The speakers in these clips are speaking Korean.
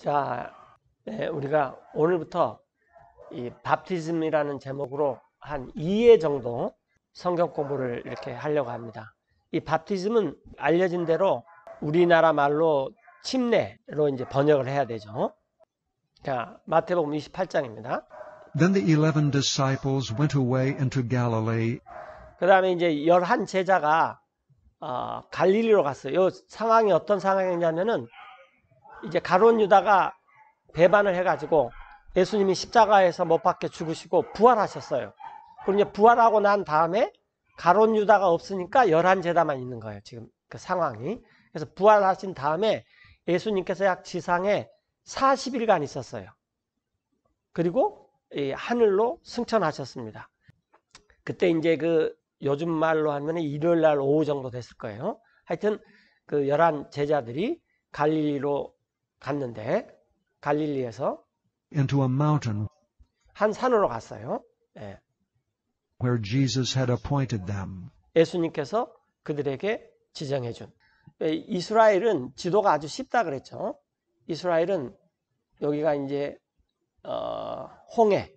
자, 우리가 오늘부터 이 밥티즘이라는 제목으로 한 2회 정도 성경 공부를 이렇게 하려고 합니다. 이 밥티즘은 알려진 대로 우리나라 말로 침례로 이제 번역을 해야 되죠. 자, 마태복음 28장입니다. Then the 11 disciples went away into Galilee, 그 다음에 이제 11 제자가 갈릴리로 갔어요. 이 상황이 어떤 상황이냐면은 이제 가룟 유다가 배반을 해가지고 예수님이 십자가에서 못 박혀 죽으시고 부활하셨어요. 그리고 이제 부활하고 난 다음에 가룟 유다가 없으니까 11 제자만 있는 거예요. 지금 그 상황이. 그래서 부활하신 다음에 예수님께서 약 지상에 40일간 있었어요. 그리고 이 하늘로 승천하셨습니다. 그때 이제 그 요즘 말로 하면 일요일 날 오후 정도 됐을 거예요. 하여튼 그 11 제자들이 갈릴리로 갔는데 갈릴리에서 into a mountain 한 산으로 갔어요. 예. where Jesus had appointed them. 예수님께서 그들에게 지정해 준. 이스라엘은 지도가 아주 쉽다 그랬죠. 이스라엘은 여기가 이제 홍해,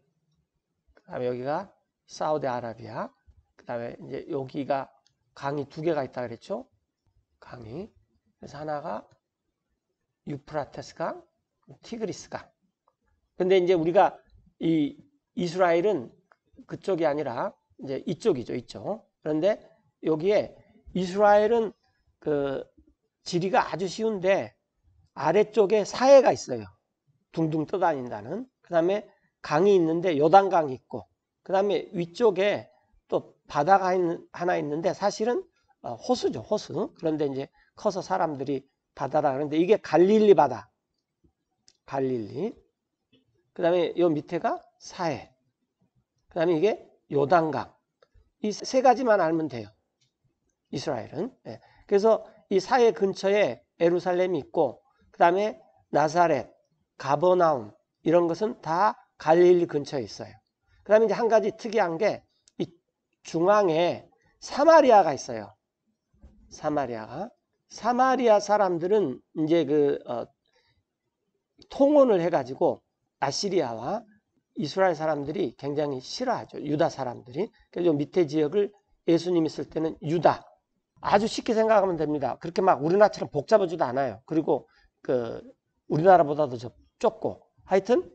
그다음에 여기가 사우디아라비아, 그다음에 이제 여기가 강이 2개가 있다 그랬죠. 강이. 그래서 하나가 유프라테스 강, 티그리스 강. 근데 이제 우리가 이 이스라엘은 그쪽이 아니라 이제 이쪽이죠, 이쪽. 그런데 여기에 이스라엘은 그 지리가 아주 쉬운데 아래쪽에 사해가 있어요. 둥둥 떠다닌다는. 그 다음에 강이 있는데 요단강이 있고, 그 다음에 위쪽에 또 바다가 하나 있는데 사실은 호수죠, 호수. 그런데 이제 커서 사람들이 바다라 그러는데 이게 갈릴리 바다. 갈릴리. 그 다음에 요 밑에가 사해. 그 다음에 이게 요단강. 이 3가지만 알면 돼요. 이스라엘은. 예. 그래서 이 사해 근처에 예루살렘이 있고, 그 다음에 나사렛, 가버나움 이런 것은 다 갈릴리 근처에 있어요. 그 다음에 이제 한 가지 특이한 게 이 중앙에 사마리아가 있어요. 사마리아 사람들은 이제 그 통혼을 해가지고 아시리아와 이스라엘 사람들이 굉장히 싫어하죠. 유다 사람들이. 그래서 밑에 지역을 예수님이 있을 때는 유다. 아주 쉽게 생각하면 됩니다. 그렇게 막 우리나라처럼 복잡하지도 않아요. 그리고 그 우리나라보다도 좁고. 하여튼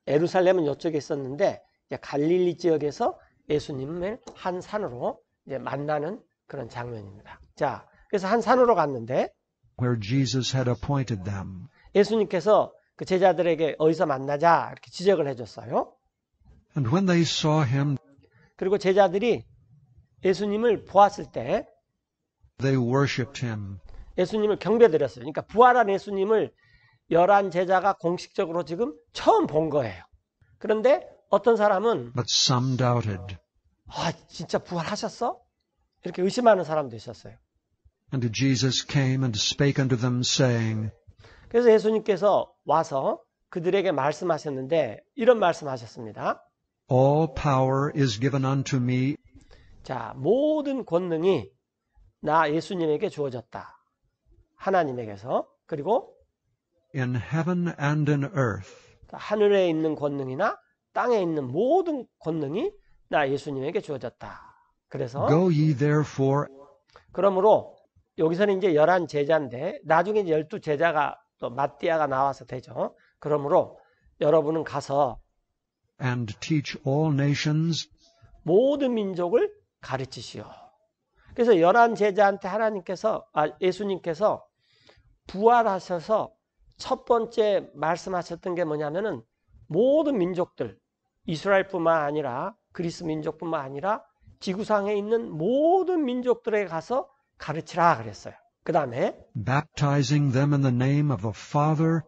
예루살렘은 이쪽에 있었는데 이제 갈릴리 지역에서 예수님을 한 산으로 이제 만나는 그런 장면입니다. 자, 그래서 한 산으로 갔는데 where Jesus had appointed them. 예수님께서 그 제자들에게 어디서 만나자 이렇게 지적을 해줬어요. And when they saw him, 그리고 제자들이 예수님을 보았을 때 they worshipped him. 예수님을 경배드렸어요. 그러니까 부활한 예수님을 11 제자가 공식적으로 지금 처음 본 거예요. 그런데 어떤 사람은 But some doubted. 진짜 부활하셨어? 이렇게 의심하는 사람도 있었어요. And Jesus came and spake unto them, saying, 그래서 예수님께서 와서 그들에게 말씀하셨는데 이런 말씀하셨습니다. All power is given unto me 자, 모든 권능이 나 예수님에게 주어졌다. 하나님에게서. 그리고 in heaven and in earth. 하늘에 있는 권능이나 땅에 있는 모든 권능이 나 예수님에게 주어졌다. 그래서 Go ye therefore. 그러므로 여기서는 이제 11 제자인데 나중에 이제 12 제자가 또 마띠아가 나와서 되죠. 그러므로 여러분은 가서 And teach all nations. 모든 민족을 가르치시오. 그래서 11 제자한테 예수님께서 부활하셔서 첫 번째 말씀하셨던 게 뭐냐면은 모든 민족들, 이스라엘뿐만 아니라 그리스 민족뿐만 아니라 지구상에 있는 모든 민족들에 가서 가르치라 그랬어요. 그 다음에 Baptizing them in the name of the Father.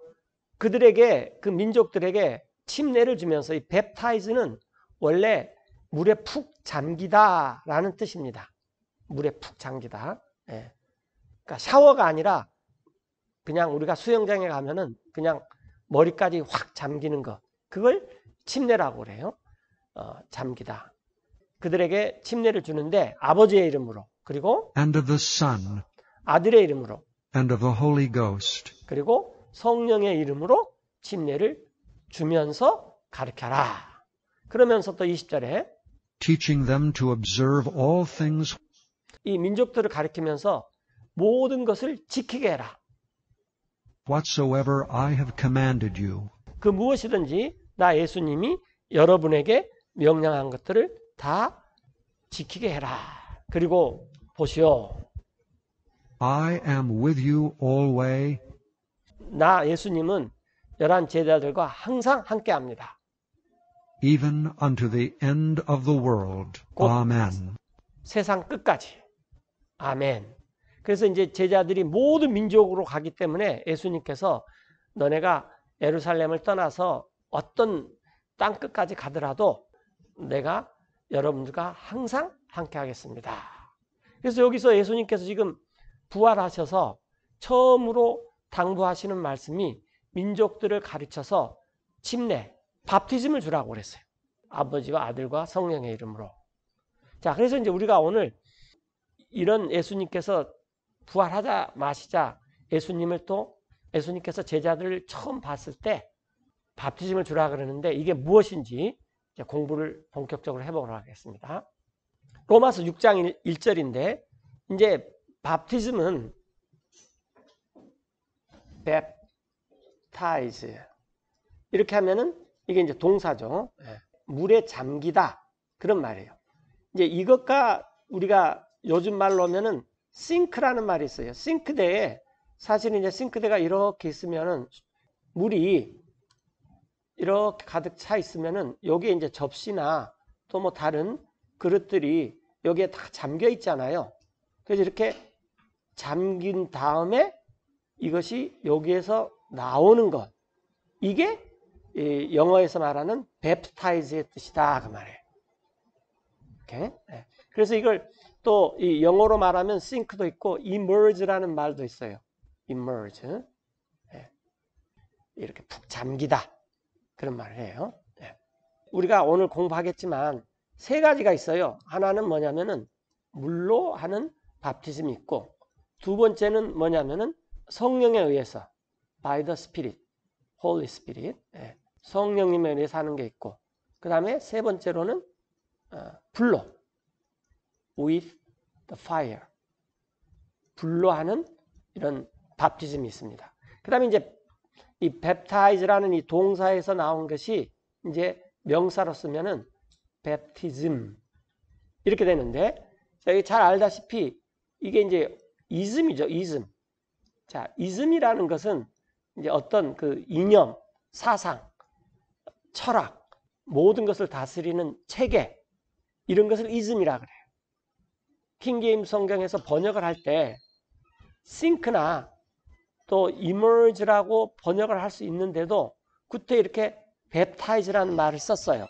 그들에게 그 민족들에게 침례를 주면서 이 baptize는 원래 물에 푹 잠기다 라는 뜻입니다. 물에 푹 잠기다. 예. 그러니까 샤워가 아니라 그냥 우리가 수영장에 가면은 그냥 머리까지 확 잠기는 것. 그걸 침례라고 그래요. 잠기다. 그들에게 침례를 주는데 아버지의 이름으로 그리고 And of the Son. 아들의 이름으로 And of the Holy Ghost. 그리고 성령의 이름으로 침례를 주면서 가르쳐라. 그러면서 또 20절에 teaching them to observe all things 이 민족들을 가르치면서 모든 것을 지키게 해라. whatsoever I have commanded you. 그 무엇이든지 나 예수님이 여러분에게 명령한 것들을 다 지키게 해라. 그리고 보시오. I am with you always, 나 예수님은 11 제자들과 항상 함께합니다. even unto the end of the world. 곧 Amen. 세상 끝까지. 아멘. 그래서 이제 제자들이 모든 민족으로 가기 때문에 예수님께서 너네가 예루살렘을 떠나서 어떤 땅 끝까지 가더라도 내가 여러분들과 항상 함께 하겠습니다. 그래서 여기서 예수님께서 지금 부활하셔서 처음으로 당부하시는 말씀이 민족들을 가르쳐서 침례, 밥티즘을 주라고 그랬어요. 아버지와 아들과 성령의 이름으로. 자, 그래서 이제 우리가 오늘 이런 예수님께서 부활하자 마시자 예수님께서 제자들을 처음 봤을 때 밥티즘을 주라 그러는데 이게 무엇인지 이제 공부를 본격적으로 해보도록 하겠습니다. 로마서 6장 1절인데 이제 밥티즘은 baptize 이렇게 하면은 이게 이제 동사죠. 물에 잠기다 그런 말이에요. 이제 이것과 우리가 요즘 말로 하면은 싱크라는 말이 있어요. 싱크대에 사실은 이제 싱크대가 이렇게 있으면은 물이 이렇게 가득 차 있으면은 여기에 이제 접시나 또 뭐 다른 그릇들이 여기에 다 잠겨 있잖아요. 그래서 이렇게 잠긴 다음에 이것이 여기에서 나오는 것. 이게 영어에서 말하는 baptize의 뜻이다. 그 말이에요. 이렇게. 그래서 이걸 또 이 영어로 말하면 sink도 있고 immerge라는 말도 있어요. immerge. 이렇게 푹 잠기다. 그런 말을 해요. 우리가 오늘 공부하겠지만 세 가지가 있어요. 하나는 뭐냐면은 물로 하는 밥티즘이 있고 두 번째는 뭐냐면은 성령에 의해서 by the Spirit, Holy Spirit 성령님에 의해서 하는 게 있고 그 다음에 세 번째로는 불로 with the fire 불로 하는 이런 밥티즘이 있습니다. 그 다음에 이제 이 baptize라는 이 동사에서 나온 것이 이제 명사로 쓰면은 baptism 이렇게 되는데 여기 잘 알다시피 이게 이제 ism이죠. ism. 자, ism이라는 것은 이제 어떤 그 이념, 사상, 철학 모든 것을 다스리는 체계 이런 것을 ism이라 그래요. 킹게임 성경에서 번역을 할 때 sink나 또 emerge라고 번역을 할 수 있는데도 그때 이렇게 baptize라는 말을 썼어요.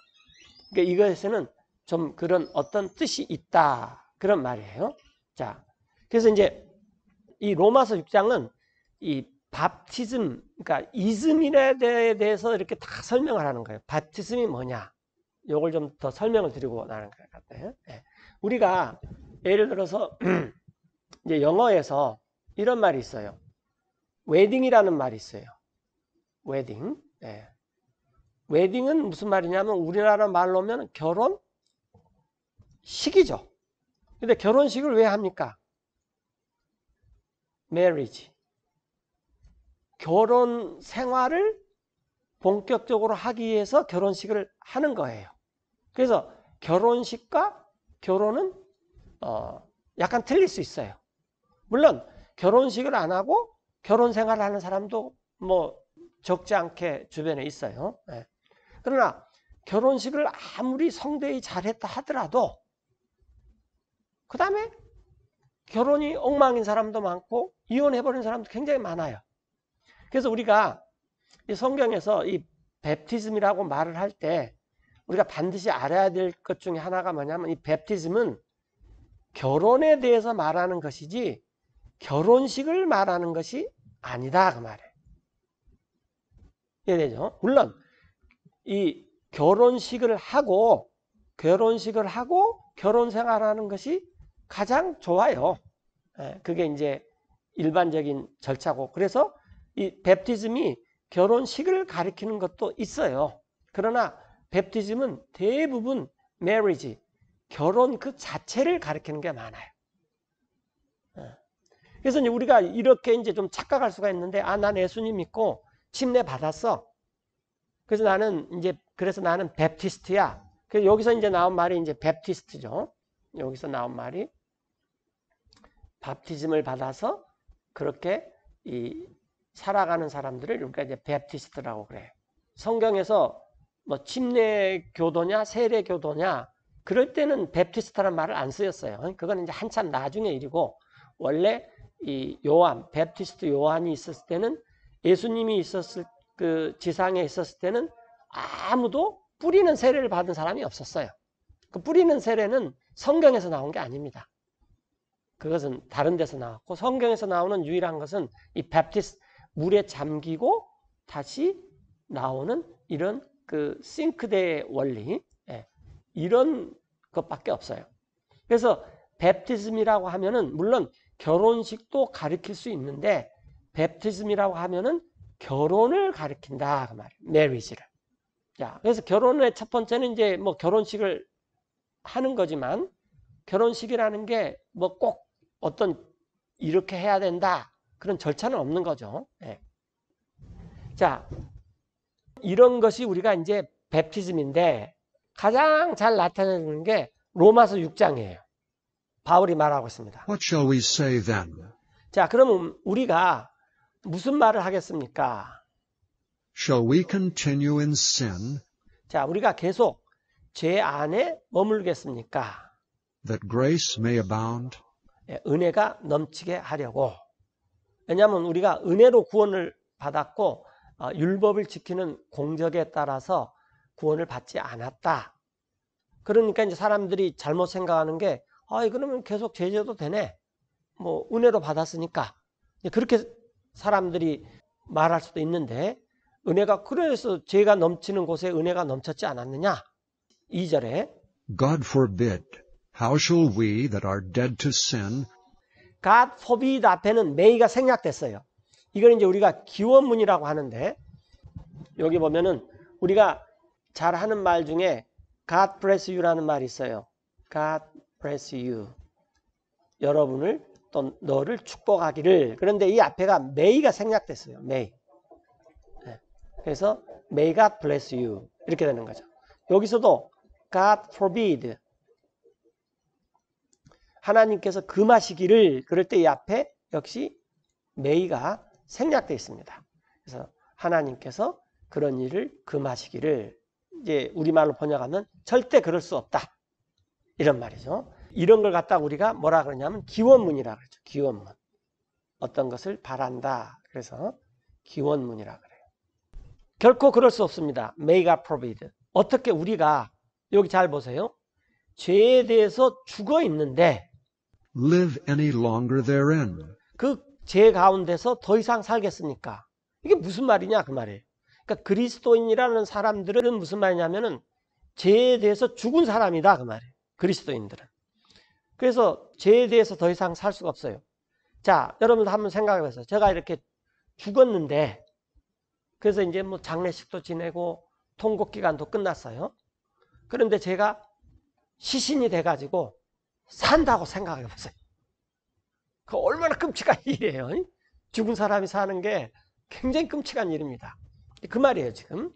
그러니까 이것에는 좀 그런 어떤 뜻이 있다 그런 말이에요. 자, 그래서 이제 이 로마서 6장은 이 밥티즘, 그러니까 이즘에 대해서 이렇게 다 설명을 하는 거예요. 밥티즘이 뭐냐? 이걸 좀 더 설명을 드리고 나는 것 같아요. 우리가 예를 들어서 이제 영어에서 이런 말이 있어요. 웨딩이라는 말이 있어요. 웨딩. 웨딩은 무슨 말이냐면 우리나라 말로 하면 결혼식이죠. 근데 결혼식을 왜 합니까? marriage. 결혼 생활을 본격적으로 하기 위해서 결혼식을 하는 거예요. 그래서 결혼식과 결혼은 약간 틀릴 수 있어요. 물론 결혼식을 안 하고 결혼 생활을 하는 사람도 뭐 적지 않게 주변에 있어요. 그러나 결혼식을 아무리 성대히 잘했다 하더라도 그 다음에 결혼이 엉망인 사람도 많고 이혼해버린 사람도 굉장히 많아요. 그래서 우리가 이 성경에서 이 베프티즘이라고 말을 할 때 우리가 반드시 알아야 될 것 중에 하나가 뭐냐면 이 베프티즘은 결혼에 대해서 말하는 것이지 결혼식을 말하는 것이 아니다 그 말이에요. 이해되죠? 물론 이 결혼식을 하고 결혼 생활하는 것이 가장 좋아요. 그게 이제 일반적인 절차고 그래서 이 베프티즘이 결혼식을 가리키는 것도 있어요. 그러나 베프티즘은 대부분 marriage, 결혼 그 자체를 가리키는 게 많아요. 그래서 이제 우리가 이렇게 이제 좀 착각할 수가 있는데, 난 예수님 믿고 침례 받았어. 그래서 나는 베프티스트야. 그래서 여기서 이제 나온 말이 이제 베프티스트죠. 여기서 나온 말이 밥티즘을 받아서 그렇게 살아가는 사람들을 우리가 이제 베프티스트라고 그래요. 성경에서 뭐 침례 교도냐 세례 교도냐 그럴 때는 베프티스트라는 말을 안 쓰였어요. 그건 이제 한참 나중의 일이고, 원래 이 베프티스트 요한이 있었을 때는, 예수님이 있었을 그 지상에 있었을 때는 아무도 뿌리는 세례를 받은 사람이 없었어요. 그 뿌리는 세례는 성경에서 나온 게 아닙니다. 그것은 다른 데서 나왔고, 성경에서 나오는 유일한 것은 이 베프티스트, 물에 잠기고 다시 나오는 이런 그 싱크대의 원리, 이런 것밖에 없어요. 그래서 베프티즘이라고 하면은 물론 결혼식도 가리킬 수 있는데, 베프티즘이라고 하면은 결혼을 가리킨다 그 말이에요. 메리지를. 자, 그래서 결혼의 첫 번째는 이제 뭐 결혼식을 하는 거지만, 결혼식이라는 게 뭐 꼭 어떤 이렇게 해야 된다 그런 절차는 없는 거죠. 자, 이런 것이 우리가 이제 베프티즘인데, 가장 잘 나타내는 게 로마서 6장이에요. 바울이 말하고 있습니다. What shall we say then? 자, 그러면 우리가 무슨 말을 하겠습니까? Shall we continue in sin, 자, 우리가 계속 죄 안에 머물겠습니까? that grace may abound? 은혜가 넘치게 하려고. 왜냐하면 우리가 은혜로 구원을 받았고, 율법을 지키는 공적에 따라서 구원을 받지 않았다. 그러니까 이제 사람들이 잘못 생각하는 게, 그러면 계속 죄져도 되네. 뭐 은혜로 받았으니까. 그렇게 사람들이 말할 수도 있는데, 은혜가, 그래서 죄가 넘치는 곳에 은혜가 넘쳤지 않았느냐? 2절에 God forbid. How shall we that are dead to sin God forbid 앞에는 may가 생략됐어요. 이걸 이제 우리가 기원문이라고 하는데, 여기 보면은 우리가 잘 하는 말 중에 God bless you라는 말이 있어요. God bless you. 여러분을 또 너를 축복하기를. 그런데 이 앞에가 may가 생략됐어요. may. 그래서 may God bless you 이렇게 되는 거죠. 여기서도 God forbid, 하나님께서 금하시기를, 그럴 때 이 앞에 역시 may가 생략되어 있습니다. 그래서 하나님께서 그런 일을 금하시기를, 이제 우리말로 번역하면 절대 그럴 수 없다 이런 말이죠. 이런 걸 갖다가 우리가 뭐라 그러냐면 기원문이라 그러죠. 기원문. 어떤 것을 바란다. 그래서 기원문이라 그래요. 결코 그럴 수 없습니다. May God forbid. 어떻게 우리가, 여기 잘 보세요. 죄에 대해서 죽어 있는데 live any longer therein? 그 죄 가운데서 더 이상 살겠습니까? 이게 무슨 말이냐 그 말이에요. 그러니까 그리스도인이라는 사람들은 무슨 말이냐면은 죄에 대해서 죽은 사람이다 그 말이에요. 그리스도인들은. 그래서 죄에 대해서 더 이상 살 수가 없어요. 자, 여러분도 한번 생각해 보세요. 제가 이렇게 죽었는데, 그래서 이제 뭐 장례식도 지내고 통곡기간도 끝났어요. 그런데 제가 시신이 돼가지고 산다고 생각해 보세요. 그 얼마나 끔찍한 일이에요. 죽은 사람이 사는 게 굉장히 끔찍한 일입니다. 그 말이에요. 지금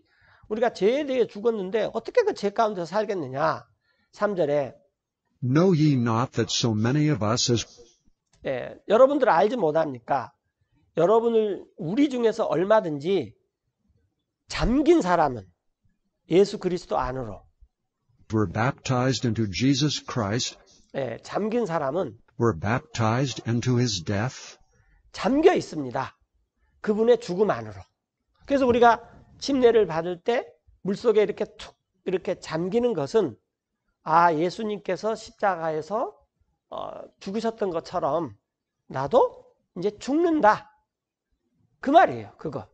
우리가 죄에 대해 죽었는데 어떻게 그 죄 가운데서 살겠느냐. 3절에 Know ye not that so many of us as 여러분들 알지 못합니까? 여러분을, 우리 중에서 얼마든지 잠긴 사람은 예수 그리스도 안으로, were baptized into Jesus Christ, 잠긴 사람은 were baptized into his death? 잠겨 있습니다. 그분의 죽음 안으로. 그래서 우리가 침례를 받을 때 물속에 이렇게 툭 이렇게 잠기는 것은, 예수님께서 십자가에서 죽으셨던 것처럼 나도 이제 죽는다 그 말이에요. 그거.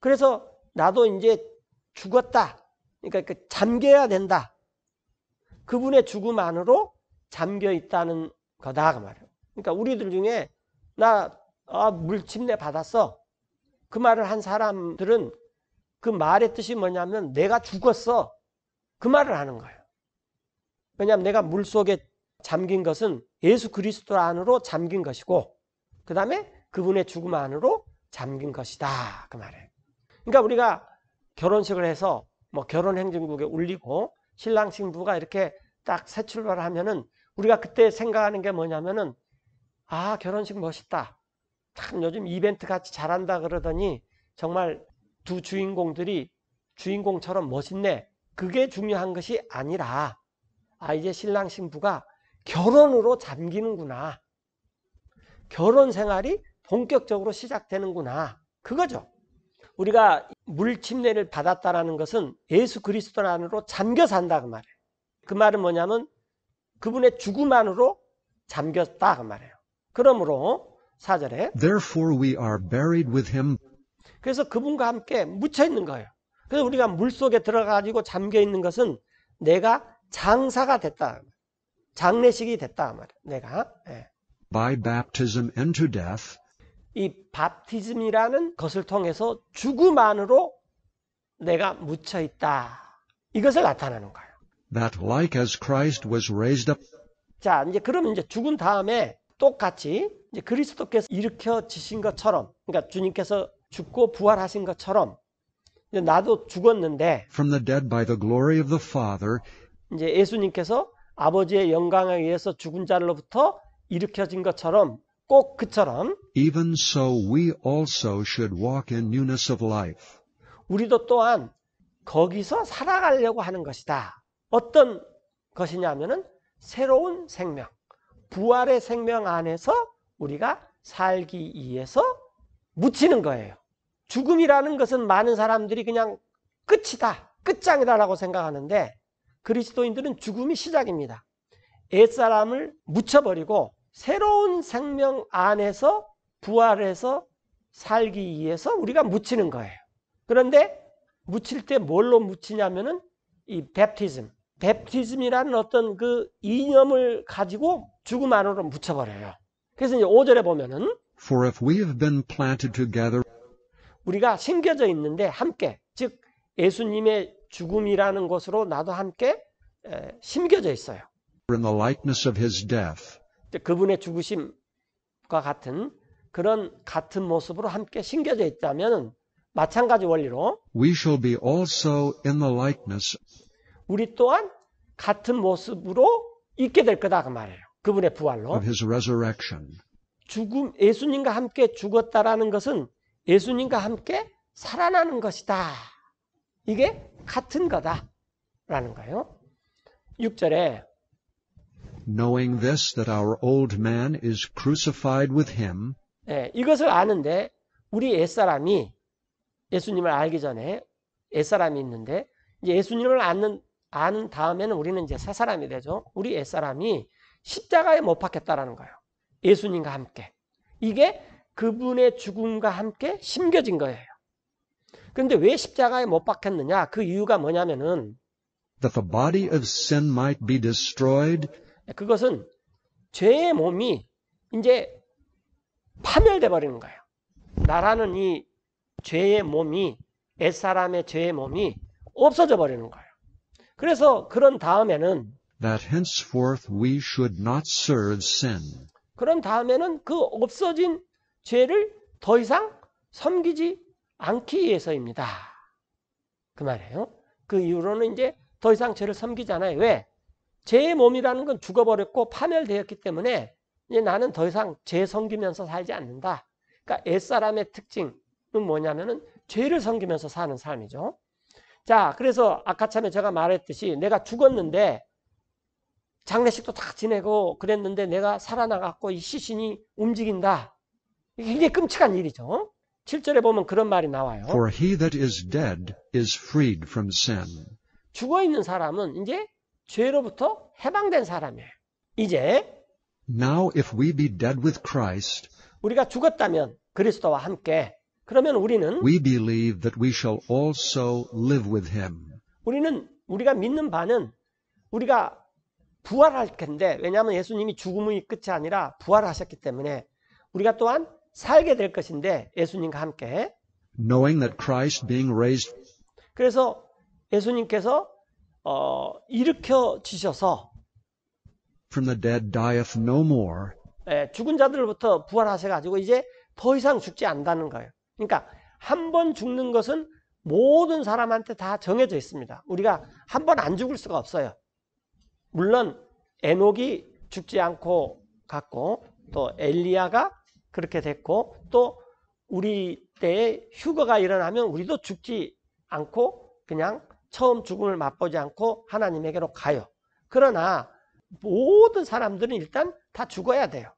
그래서 나도 이제 죽었다. 그러니까 잠겨야 된다. 그분의 죽음 안으로 잠겨 있다는 거다 그 말이에요. 그러니까 우리들 중에 나 물침례 받았어. 그 말을 한 사람들은 그 말의 뜻이 뭐냐면 내가 죽었어. 그 말을 하는 거예요. 왜냐하면 내가 물속에 잠긴 것은 예수 그리스도 안으로 잠긴 것이고 그 다음에 그분의 죽음 안으로 잠긴 것이다. 그 말이에요. 그러니까 우리가 결혼식을 해서 뭐 결혼행진곡에 울리고 신랑 신부가 이렇게 딱 새 출발을 하면은 우리가 그때 생각하는 게 뭐냐면은 아, 결혼식 멋있다. 참 요즘 이벤트 같이 잘한다 그러더니 정말 두 주인공들이 주인공처럼 멋있네. 그게 중요한 것이 아니라 아, 이제 신랑 신부가 결혼으로 잠기는구나. 결혼 생활이 본격적으로 시작되는구나. 그거죠. 우리가 물 침례를 받았다라는 것은 예수 그리스도 안으로 잠겨 산다 그 말이에요. 그 말은 뭐냐면 그분의 죽음 안으로 잠겼다 그 말이에요. 그러므로 4절에 Therefore we are buried with him. 그래서 그분과 함께 묻혀 있는 거예요. 그래서 우리가 물속에 들어가지고 잠겨 있는 것은 내가 장사가 됐다. 장례식이 됐다 말이에요. 내가 By baptism into death, 이 밥티즘이라는 것을 통해서 죽음 안으로 내가 묻혀 있다. 이것을 나타내는 거예요. that like as Christ was raised up 자, 이제 그러면 이제 죽은 다음에 똑같이 이제 그리스도께서 일으켜지신 것처럼, 그러니까 주님께서 죽고 부활하신 것처럼 이제 나도 죽었는데 from the dead by the glory of the Father, 이제 예수님께서 아버지의 영광에 의해서 죽은 자로부터 일으켜진 것처럼 꼭 그처럼 even so we also should walk in newness of life. 우리도 또한 거기서 살아가려고 하는 것이다. 어떤 것이냐면은 새로운 생명, 부활의 생명 안에서 우리가 살기 위해서 묻히는 거예요. 죽음이라는 것은 많은 사람들이 그냥 끝이다, 끝장이다라고 생각하는데 그리스도인들은 죽음이 시작입니다. 옛사람을 묻혀버리고 새로운 생명 안에서 부활해서 살기 위해서 우리가 묻히는 거예요. 그런데 묻힐 때 뭘로 묻히냐면은 이 베프티즘이라는 어떤 그 이념을 가지고 죽음 안으로 묻혀버려요. 그래서 이제 5절에 보면은 For if we have been planted together 우리가 심겨져 있는데 함께, 즉 예수님의 죽음이라는 것으로 나도 함께 심겨져 있어요. in the likeness of his death, 그분의 죽으심과 같은 그런 같은 모습으로 함께 심겨져 있다면 마찬가지 원리로 we shall be also in the likeness 우리 또한 같은 모습으로 있게 될 거다 그 말이에요. 그분의 부활로. of his resurrection. 예수님과 함께 죽었다라는 것은 예수님과 함께 살아나는 것이다. 이게 같은 거다라는 거예요. 6절에 Knowing this, that our old man is crucified with him, 이것을 아는데 우리 옛사람이 예수님을 알기 전에 옛사람이 있는데 이제 예수님을 아는 다음에는 우리는 이제 새 사람이 되죠. 우리 옛사람이 십자가에 못 박혔다라는 거예요. 예수님과 함께. 이게 그분의 죽음과 함께 심겨진 거예요. 그런데 왜 십자가에 못 박혔느냐? 그 이유가 뭐냐면은 that the body of sin might be destroyed, 그것은 죄의 몸이 이제 파멸돼 버리는 거예요. 나라는 이 죄의 몸이, 옛사람의 죄의 몸이 없어져 버리는 거예요. 그래서 그런 다음에는 that henceforth we should not serve sin. 그런 다음에는 그 없어진 죄를 더 이상 섬기지 않기 위해서입니다. 그 말이에요. 그 이후로는 이제 더 이상 죄를 섬기잖아요. 왜? 죄의 몸이라는 건 죽어버렸고 파멸되었기 때문에 이제 나는 더 이상 죄 섬기면서 살지 않는다. 그러니까 옛사람의 특징은 뭐냐면은 죄를 섬기면서 사는 삶이죠. 자, 그래서 아까 참에 제가 말했듯이 내가 죽었는데 장례식도 다 지내고 그랬는데 내가 살아나갖고 이 시신이 움직인다. 이게 굉장히 끔찍한 일이죠. 7절에 보면 그런 말이 나와요. For he that is dead is freed from sin. 죽어있는 사람은 이제 죄로부터 해방된 사람이에요. 이제 Now if we be dead with Christ, 우리가 죽었다면 그리스도와 함께 그러면 우리는 we believe that we shall also live with him. 우리가 믿는 바는 우리가 부활할 텐데 왜냐하면 예수님이 죽음의 끝이 아니라 부활하셨기 때문에 우리가 또한 살게 될 것인데 예수님과 함께 knowing that Christ being raised 그래서 예수님께서 일으켜 주셔서 from the dead dieth no more, 죽은 자들로부터 부활하셔가지고 이제 더 이상 죽지 않는다는 거예요. 그러니까 한 번 죽는 것은 모든 사람한테 다 정해져 있습니다. 우리가 한 번 안 죽을 수가 없어요. 물론 에녹이 죽지 않고 갔고 또 엘리야가 그렇게 됐고 또 우리 때에 휴거가 일어나면 우리도 죽지 않고 그냥 처음 죽음을 맛보지 않고 하나님에게로 가요. 그러나 모든 사람들은 일단 다 죽어야 돼요.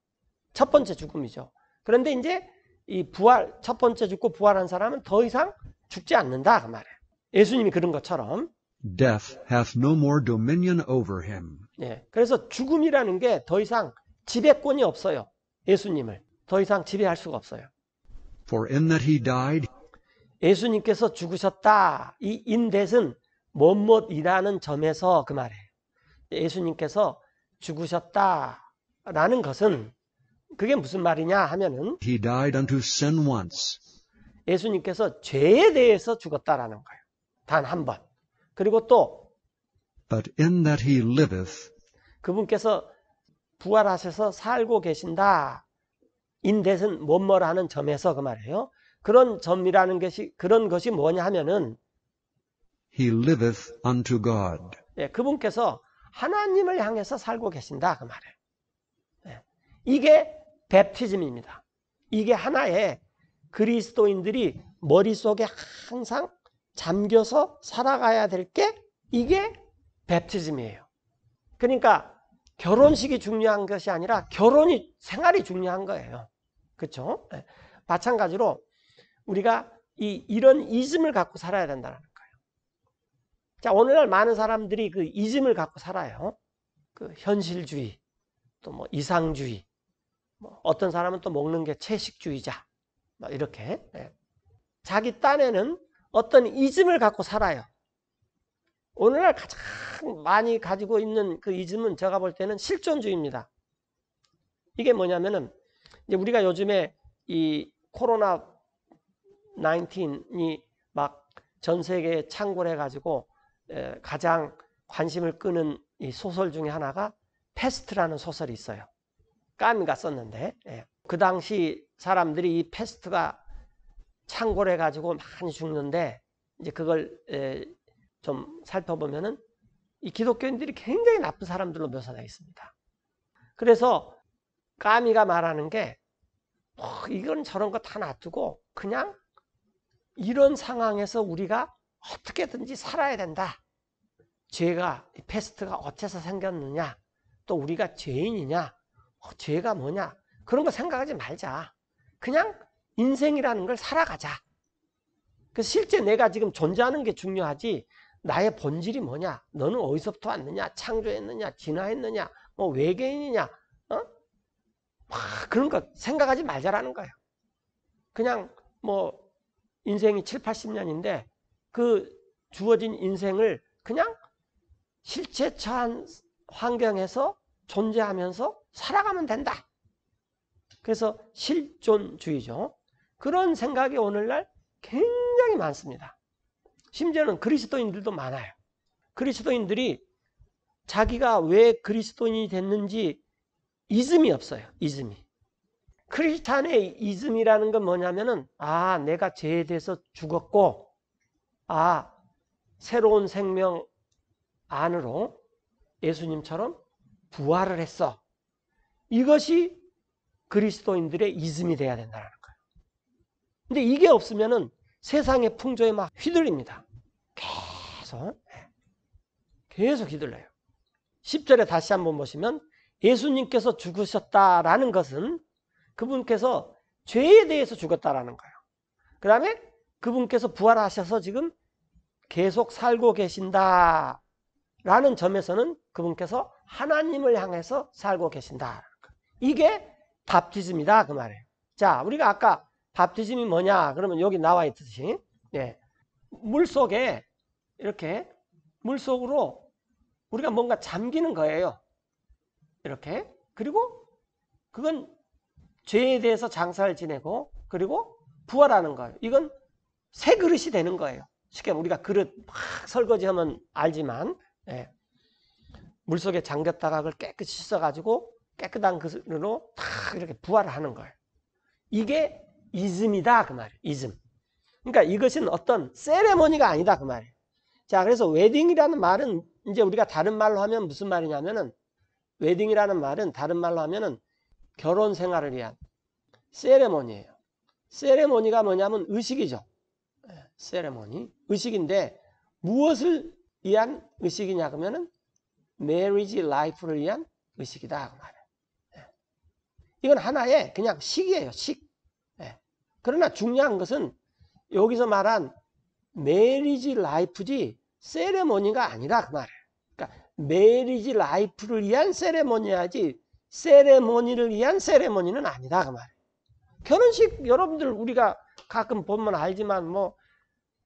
첫 번째 죽음이죠. 그런데 이제 이 부활, 첫 번째 죽고 부활한 사람은 더 이상 죽지 않는다 그 말이에요. 예수님이 그런 것처럼 death hath no more dominion over him. 예, 그래서 죽음이라는 게 더 이상 지배권이 없어요. 예수님을 더 이상 지배할 수가 없어요. For in that he died, 예수님께서 죽으셨다. 이 인댓은 뭐뭐이라는 점에서 그 말이에요. 예수님께서 죽으셨다라는 것은 그게 무슨 말이냐 하면은 he died unto sin once, 예수님께서 죄에 대해서 죽었다라는 거예요. 단 한 번. 그리고 또 but in that he liveth, 그분께서 부활하셔서 살고 계신다. 인댓은 뭐뭐라는 점에서 그 말이에요. 그런 점이라는 것이 그런 것이 뭐냐 하면은 he liveth unto God. 예, 그분께서 하나님을 향해서 살고 계신다 그 말이에요. 예, 이게 뱀티즘입니다. 이게 하나의 그리스도인들이 머릿속에 항상 잠겨서 살아가야 될 게 이게 뱀티즘이에요. 그러니까 결혼식이 중요한 것이 아니라 결혼이 생활이 중요한 거예요. 그렇죠? 예, 마찬가지로 우리가 이런 이즘을 갖고 살아야 된다는 거예요. 자, 오늘날 많은 사람들이 그 이즘을 갖고 살아요. 그 현실주의, 또 뭐 이상주의, 뭐 어떤 사람은 또 먹는 게 채식주의자, 막 이렇게 자기 딴에는 어떤 이즘을 갖고 살아요. 오늘날 가장 많이 가지고 있는 그 이즘은 제가 볼 때는 실존주의입니다. 이게 뭐냐면은 이제 우리가 요즘에 이 코로나 19이 막 전 세계에 창궐해 가지고 가장 관심을 끄는 이 소설 중에 하나가 패스트라는 소설이 있어요. 까미가 썼는데 그 당시 사람들이 이 패스트가 창궐해 가지고 많이 죽는데 이제 그걸 좀 살펴보면은 이 기독교인들이 굉장히 나쁜 사람들로 묘사되어 있습니다. 그래서 까미가 말하는 게 이건 저런 거 다 놔두고 그냥 이런 상황에서 우리가 어떻게든지 살아야 된다. 죄가 패스트가 어째서 생겼느냐, 또 우리가 죄인이냐, 죄가 뭐냐 그런 거 생각하지 말자. 그냥 인생이라는 걸 살아가자. 그래서 실제 내가 지금 존재하는 게 중요하지 나의 본질이 뭐냐, 너는 어디서부터 왔느냐, 창조했느냐, 진화했느냐, 뭐 외계인이냐, 그런 거 생각하지 말자라는 거예요. 그냥 뭐 인생이 7, 80년인데 그 주어진 인생을 그냥 실제 처한 환경에서 존재하면서 살아가면 된다. 그래서 실존주의죠. 그런 생각이 오늘날 굉장히 많습니다. 심지어는 그리스도인들도 많아요. 그리스도인들이 자기가 왜 그리스도인이 됐는지 이즘이 없어요. 이즘이. 크리스찬의 이즘이라는 건 뭐냐면은 내가 죄에 대해서 죽었고 새로운 생명 안으로 예수님처럼 부활을 했어. 이것이 그리스도인들의 이즘이 돼야 된다는 거예요. 근데 이게 없으면은 세상의 풍조에 막 휘둘립니다. 계속 휘둘려요. 10절에 다시 한번 보시면 예수님께서 죽으셨다라는 것은 그분께서 죄에 대해서 죽었다라는 거예요. 그 다음에 그분께서 부활하셔서 지금 계속 살고 계신다라는 점에서는 그분께서 하나님을 향해서 살고 계신다. 이게 밥티즘이다 그 말이에요. 자, 우리가 아까 밥티즘이 뭐냐 그러면 여기 나와 있듯이 물속에 이렇게 물속으로 우리가 뭔가 잠기는 거예요. 이렇게. 그리고 그건 죄에 대해서 장사를 지내고 그리고 부활하는 거예요. 이건 새 그릇이 되는 거예요. 쉽게 우리가 그릇 막 설거지하면 알지만 예. 물속에 잠겼다가 그걸 깨끗이 씻어가지고 깨끗한 그릇으로 탁 이렇게 부활을 하는 거예요. 이게 이즘이다 그 말이에요. 이즘. 그러니까 이것은 어떤 세레모니가 아니다 그 말이에요. 자, 그래서 웨딩이라는 말은 이제 우리가 다른 말로 하면 무슨 말이냐면은 웨딩이라는 말은 다른 말로 하면은 결혼 생활을 위한 세레모니예요. 세레모니가 뭐냐면 의식이죠. 세레모니. 의식인데 무엇을 위한 의식이냐 그러면은 marriage life를 위한 의식이다 그 말이에요. 이건 하나의 그냥 식이에요. 식. 그러나 중요한 것은 여기서 말한 marriage life지 세레모니가 아니라 그 말이에요. 그러니까 marriage life를 위한 세레모니야지 세레모니를 위한 세레모니는 아니다 그 말이에요. 결혼식 여러분들 우리가 가끔 보면 알지만 뭐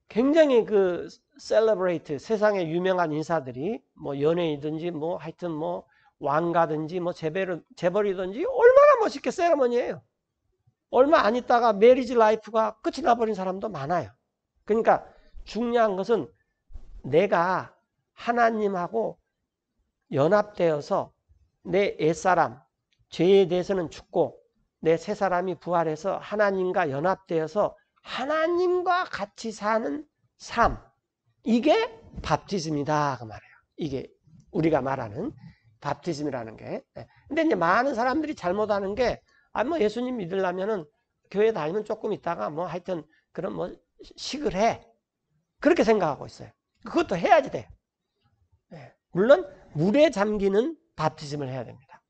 굉장히 그 셀러브레이트 세상에 유명한 인사들이 뭐 연예인이든지 뭐 하여튼 뭐 왕가든지 뭐 재벌이든지 얼마나 멋있게 세레머니예요. 얼마 안 있다가 메리지 라이프가 끝이 나버린 사람도 많아요. 그러니까 중요한 것은 내가 하나님하고 연합되어서 내 옛사람 죄에 대해서는 죽고 내 새사람이 부활해서 하나님과 연합되어서 하나님과 같이 사는 삶. 이게 밥티즘이다 그 말이에요. 이게 우리가 말하는 밥티즘이라는 게. 근데 이제 많은 사람들이 잘못하는 게 뭐 예수님 믿으려면은 교회 다니면 조금 있다가 뭐 하여튼 그런 뭐 식을 해. 그렇게 생각하고 있어요. 그것도 해야지 돼요. 물론 물에 잠기는 밥티즘을 해야 됩니다.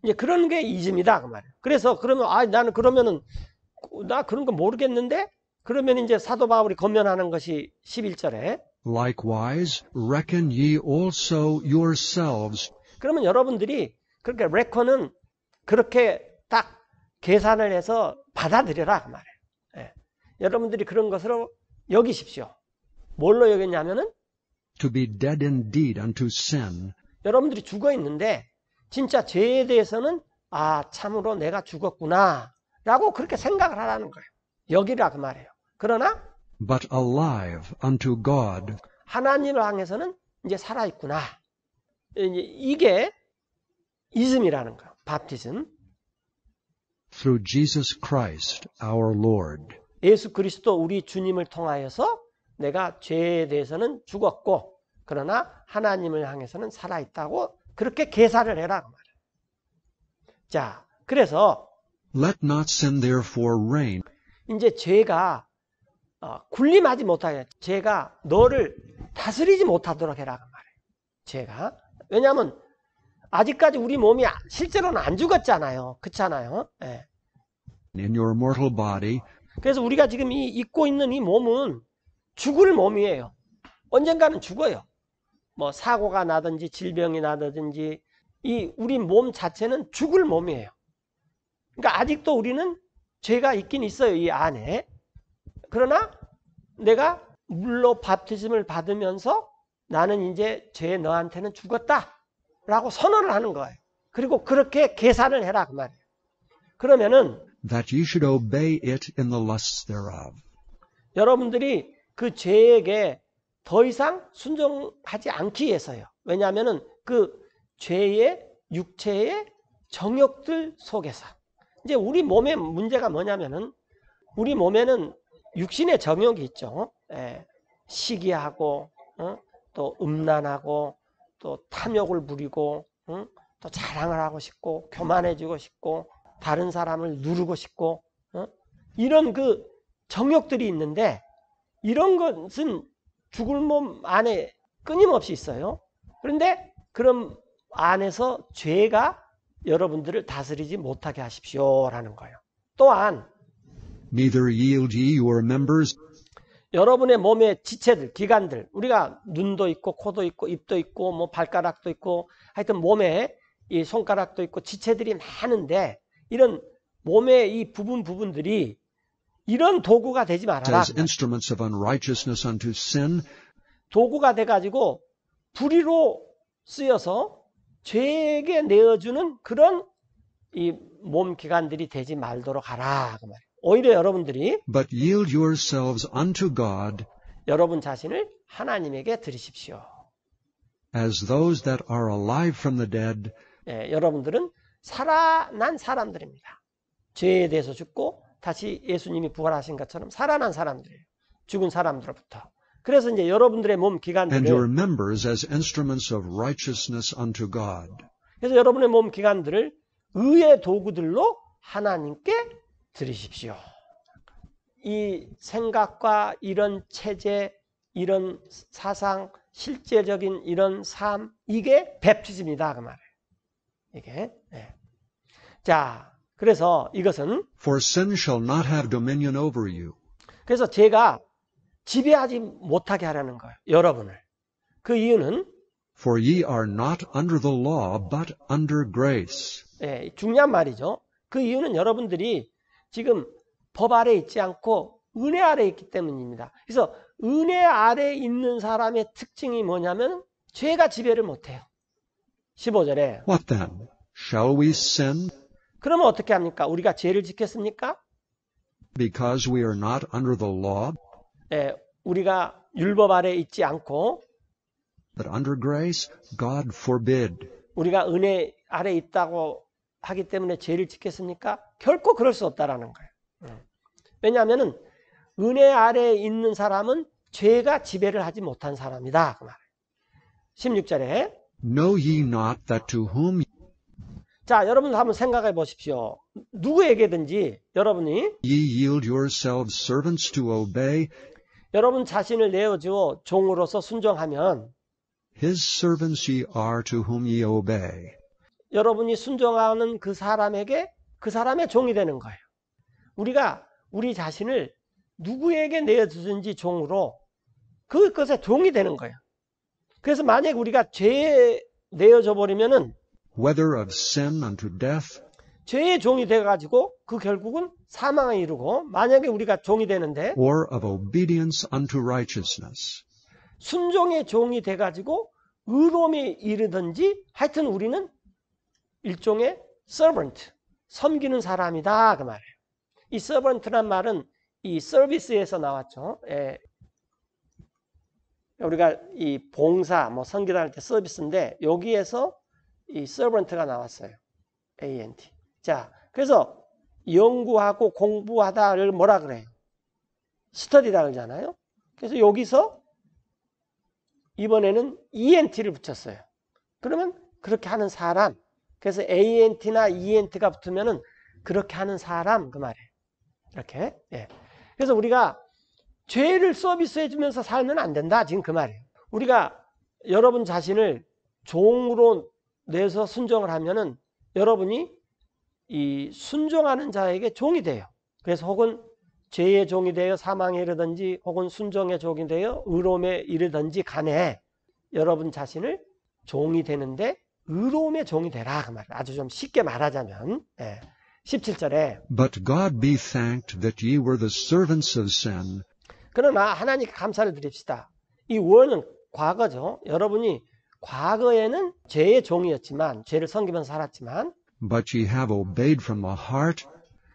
이제 그런 게 이즘이다 그 말이에요. 그래서 그러면 나는 그러면은 나 그런 거 모르겠는데 그러면 이제 사도 바울이 권면하는 것이 11절에 Likewise, reckon ye also yourselves. 그러면 여러분들이 그렇게 reckon은 그렇게 딱 계산을 해서 받아들여라 그 말이에요. 여러분들이 그런 것으로 여기십시오. 뭘로 여겼냐면은 To be dead indeed unto sin, 여러분들이 죽어 있는데 진짜 죄에 대해서는 참으로 내가 죽었구나 라고 그렇게 생각을 하라는 거예요. 여기라 그 말이에요. 그러나 but alive unto God 하나님을 향해서는 이제 살아있구나. 이게 이즘이라는 거예요. 밥티즘. through Jesus Christ our Lord. 예수 그리스도 우리 주님을 통하여서 내가 죄에 대해서는 죽었고 그러나 하나님을 향해서는 살아있다고 그렇게 계산을 해라 그 말이에요. 자, 그래서 Let not sin therefore reign. 이제 죄가 군림하지 못하게 죄가 너를 다스리지 못하도록 해라 그 말이에요. 죄가. 왜냐하면 아직까지 우리 몸이 실제로는 안 죽었잖아요. 그렇잖아요. In your mortal body, 그래서 우리가 지금 입고 있는 이 몸은 죽을 몸이에요. 언젠가는 죽어요. 뭐 사고가 나든지 질병이 나든지 이 우리 몸 자체는 죽을 몸이에요. 그러니까 아직도 우리는 죄가 있긴 있어요. 이 안에. 그러나 내가 물로 밥티즘을 받으면서 나는 이제 죄 너한테는 죽었다라고 선언을 하는 거예요. 그리고 그렇게 계산을 해라 그 말이에요. 그러면은 that ye should obey it in the lusts thereof. 여러분들이 그 죄에게 더 이상 순종하지 않기 위해서요. 왜냐하면은 그 죄의 육체의 정욕들 속에서 이제 우리 몸의 문제가 뭐냐면은 우리 몸에는 육신의 정욕이 있죠. 시기하고 또 음란하고 또 탐욕을 부리고 또 자랑을 하고 싶고 교만해지고 싶고 다른 사람을 누르고 싶고 이런 그 정욕들이 있는데 이런 것은 죽을 몸 안에 끊임없이 있어요. 그런데 그런 안에서 죄가 여러분들을 다스리지 못하게 하십시오라는 거예요. 또한 Neither yield ye your members 여러분의 몸의 지체들, 기관들, 우리가 눈도 있고 코도 있고 입도 있고 뭐 발가락도 있고 하여튼 몸에 이 손가락도 있고 지체들이 많은데 이런 몸의 이 부분들이 이런 도구가 되지 말아라. as instruments of unrighteousness unto sin, 도구가 돼가지고 불의로 쓰여서 죄에게 내어주는 그런 이 몸 기관들이 되지 말도록 하라 그 말이에요. 오히려 여러분들이 but yield yourselves unto God 여러분 자신을 하나님에게 드리십시오. as those that are alive from the dead, 예, 여러분들은 살아난 사람들입니다. 죄에 대해서 죽고 다시 예수님이 부활하신 것처럼 살아난 사람들이에요. 죽은 사람들로부터. 그래서 이제 여러분들의 몸 and your 기관들을 members as instruments of righteousness unto God. 그래서 여러분의 몸 기관들을 의의 도구들로 하나님께 드리십시오. 이 생각과 이런 체제, 이런 사상, 실제적인 이런 삶, 이게 베프티즘이다 그 말이에요. 이게. 네. 자, 그래서 이것은 For sin shall not have dominion over you. 그래서 제가 지배하지 못하게 하라는 거예요. 여러분을. 그 이유는 For ye are not under the law, but under grace. 예, 중요한 말이죠. 그 이유는 여러분들이 지금 법 아래 있지 않고 은혜 아래 있기 때문입니다. 그래서 은혜 아래 있는 사람의 특징이 뭐냐면 죄가 지배를 못해요. 15절에 What then? Shall we sin 그러면 어떻게 합니까? 우리가 죄를 지켰습니까? because we are not under the law, 예, 우리가 율법 아래 있지 않고 but under grace? God forbid. 우리가 은혜 아래 있다고 하기 때문에 죄를 지켰습니까? 결코 그럴 수 없다라는 거예요. 왜냐하면 은혜 아래에 있는 사람은 죄가 지배를 하지 못한 사람이다. 그 말이에요. 16절에 Know ye not that to whom 자, 여러분 한번 생각해 보십시오. 누구에게든지 여러분이 ye yield yourselves servants to obey, 여러분 자신을 내어주어 종으로서 순종하면 his servants ye are to whom ye obey. 여러분이 순종하는 그 사람에게 그 사람의 종이 되는 거예요. 우리가 우리 자신을 누구에게 내어주든지 종으로 그것의 종이 되는 거예요. 그래서 만약 우리가 죄에 내어줘 버리면은 Whether of sin unto death, 죄의 종이 돼가지고 그 결국은 사망에 이르고 만약에 우리가 종이 되는데 or of obedience unto righteousness. 순종의 종이 돼가지고 의로움에 이르든지 하여튼 우리는 일종의 servant, 섬기는 사람이다 그 말이에요. 이 servant란 말은 이 서비스에서 나왔죠. 예. 우리가 이 봉사, 뭐 섬기다 할 때 서비스인데 여기에서 이 servant가 나왔어요. ANT. 자, 그래서 연구하고 공부하다를 뭐라 그래요? 스터디라 그러잖아요. 그래서 여기서 이번에는 ENT를 붙였어요. 그러면 그렇게 하는 사람. 그래서 ANT나 ENT가 붙으면은 그렇게 하는 사람 그 말이에요. 이렇게. 예. 그래서 우리가 죄를 서비스해 주면서 살면 안 된다. 지금 그 말이에요. 우리가 여러분 자신을 종으로 내서 순종을 하면은 여러분이 이 순종하는 자에게 종이 돼요. 그래서 혹은 죄의 종이 되어 사망에 이르든지 혹은 순종의 종이 되어 의로움에 이르든지 간에 여러분 자신을 종이 되는데 의로움의 종이 되라 그 말이에요. 아주 좀 쉽게 말하자면 17절에 But God be thanked that ye were the servants of sin, 그러나 하나님께 감사를 드립시다. 이 원은 과거죠. 여러분이 과거에는 죄의 종이었지만 죄를 섬기면서 살았지만 but ye have obeyed from the heart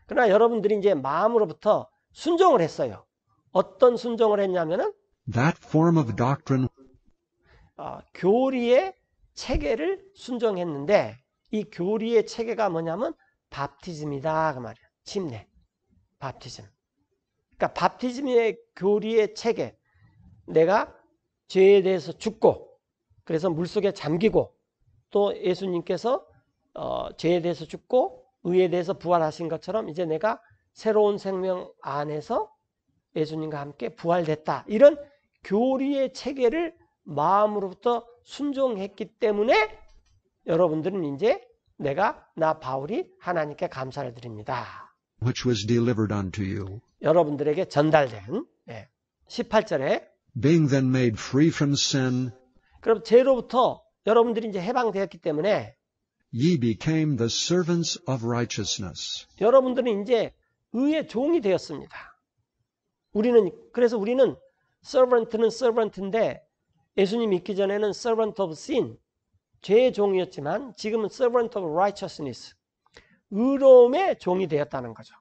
그러나 여러분들이 이제 마음으로부터 순종을 했어요. 어떤 순종을 했냐면은 that form of doctrine 교리의 체계를 순종했는데 이 교리의 체계가 뭐냐면 밥티즘이다 그 말이에요. 침례, 밥티즘. 그러니까 밥티즘의 교리의 체계. 내가 죄에 대해서 죽고 그래서 물속에 잠기고 또 예수님께서 죄에 대해서 죽고 의에 대해서 부활하신 것처럼 이제 내가 새로운 생명 안에서 예수님과 함께 부활됐다. 이런 교리의 체계를 마음으로부터 순종했기 때문에 여러분들은 이제 나 바울이 하나님께 감사를 드립니다. which was delivered unto you. 여러분들에게 전달된 18절에 Being then made free from sin, 그럼 죄로부터 여러분들이 이제 해방되었기 때문에 ye became the servants of righteousness. 여러분들은 이제 의의 종이 되었습니다. 그래서 우리는 servant는 servant인데 예수님 믿기 전에는 servant of sin, 죄의 종이었지만 지금은 servant of righteousness, 의로움의 종이 되었다는 거죠.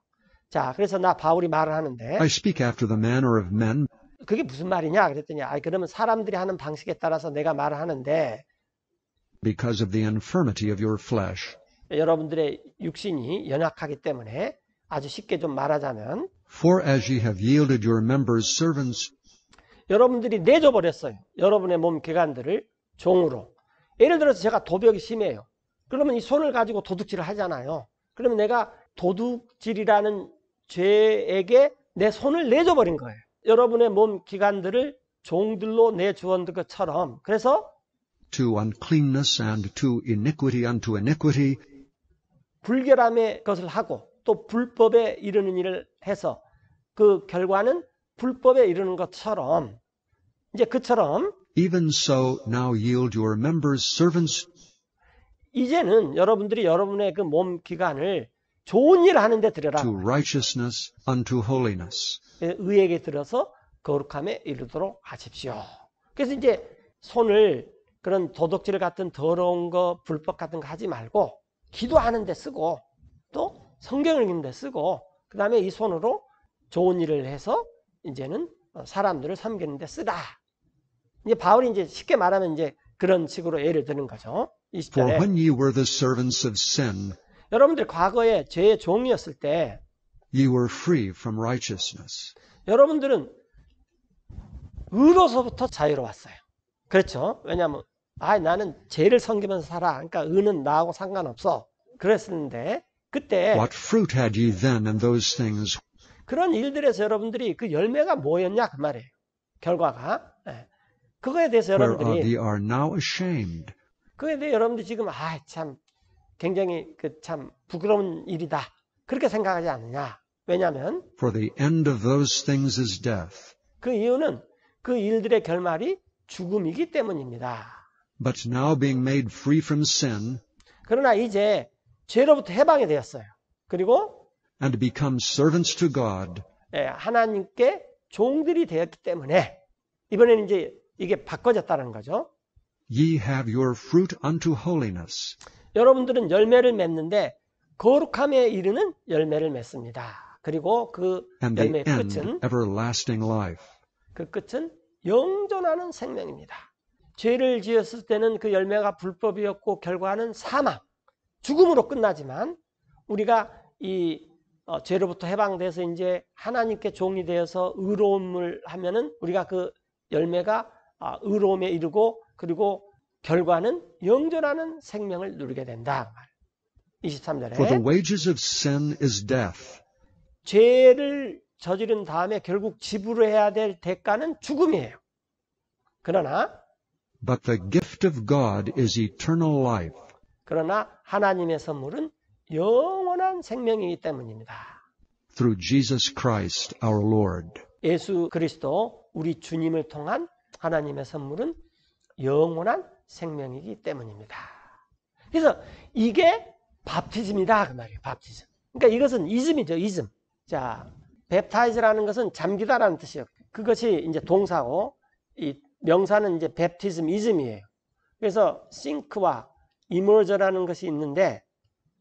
자, 그래서 나 바울이 말을 하는데 I speak after the manner of men, 그게 무슨 말이냐 그랬더니 그러면 사람들이 하는 방식에 따라서 내가 말을 하는데 because of the infirmity of your flesh. 여러분들의 육신이 연약하기 때문에 아주 쉽게 좀 말하자면 For as ye have yielded your members servants 여러분들이 내줘버렸어요. 여러분의 몸 기관들을 종으로. 예를 들어서 제가 도벽이 심해요. 그러면 이 손을 가지고 도둑질을 하잖아요. 그러면 내가 도둑질이라는 죄에게 내 손을 내줘버린 거예요. 여러분의 몸 기관들을 종들로 내주었던 것처럼. 그래서 to uncleanness and to iniquity unto iniquity, 불결함의 것을 하고 또 불법에 이르는 일을 해서 그 결과는 불법에 이르는 것처럼 이제 그처럼 even so now yield your members servants 이제는 여러분들이 여러분의 그 몸 기관을 좋은 일을 하는 데 들여라. to righteousness unto holiness. 의에게 들어서 거룩함에 이르도록 하십시오. 그래서 이제 손을 그런 도둑질 같은 더러운 거, 불법 같은 거 하지 말고 기도하는 데 쓰고 또 성경을 읽는 데 쓰고 그 다음에 이 손으로 좋은 일을 해서 이제는 사람들을 섬기는 데 쓰라. 이제 바울이 이제 쉽게 말하면 이제 그런 식으로 예를 드는 거죠. For 20절에 when ye were the servants of sin, 여러분들 과거에 죄의 종이었을 때 ye were free from righteousness. 여러분들은 의로서부터 자유로웠어요. 그렇죠? 왜냐하면 나는 죄를 섬기면서 살아. 그러니까 의는 나하고 상관없어. 그랬었는데 그때 What fruit had ye then in those things? 그런 일들에서 여러분들이 그 열매가 뭐였냐 그 말이에요. 결과가. 그거에 대해서 Whereof 여러분들이 ye are now ashamed. 그거에 대해 여러분들이 지금 참 굉장히 참 부끄러운 일이다. 그렇게 생각하지 않느냐. 왜냐하면 For the end of those things is death. 그 이유는 그 일들의 결말이 죽음이기 때문입니다. But now being made free from sin 그러나 이제 죄로부터 해방이 되었어요. 그리고 and become servants to God, 하나님께 종들이 되었기 때문에 이번에는 이제 이게 바꿔졌다는 거죠. ye have your fruit unto holiness. 여러분들은 열매를 맺는데 거룩함에 이르는 열매를 맺습니다. 그리고 그 And the 열매의 end, 끝은 everlasting life. 그 끝은 영존하는 생명입니다. 죄를 지었을 때는 그 열매가 불법이었고 결과는 사망, 죽음으로 끝나지만 우리가 이 죄로부터 해방돼서 이제 하나님께 종이 되어서 의로움을 하면은 우리가 그 열매가 의로움에 이르고 그리고 결과는 영존하는 생명을 누리게 된다. 23절에 For the wages of sin is death, 죄를 저지른 다음에 결국 지불해야 될 대가는 죽음이에요. 그러나 but the gift of God is eternal life. 그러나 하나님의 선물은 영원한 생명이기 때문입니다. Through Jesus Christ our Lord. 예수 그리스도 우리 주님을 통한 하나님의 선물은 영원한 생명이기 때문입니다. 그래서 이게 밥티즘이다 그 말이에요. 밥티즘. 그러니까 이것은 이즘이죠. 이즘. 자, 뵙타이즈라는 것은 잠기다라는 뜻이에요. 그것이 이제 동사고 이 명사는 이제 뵙티즘, 이즘이에요. 그래서 싱크와 이머저라는 것이 있는데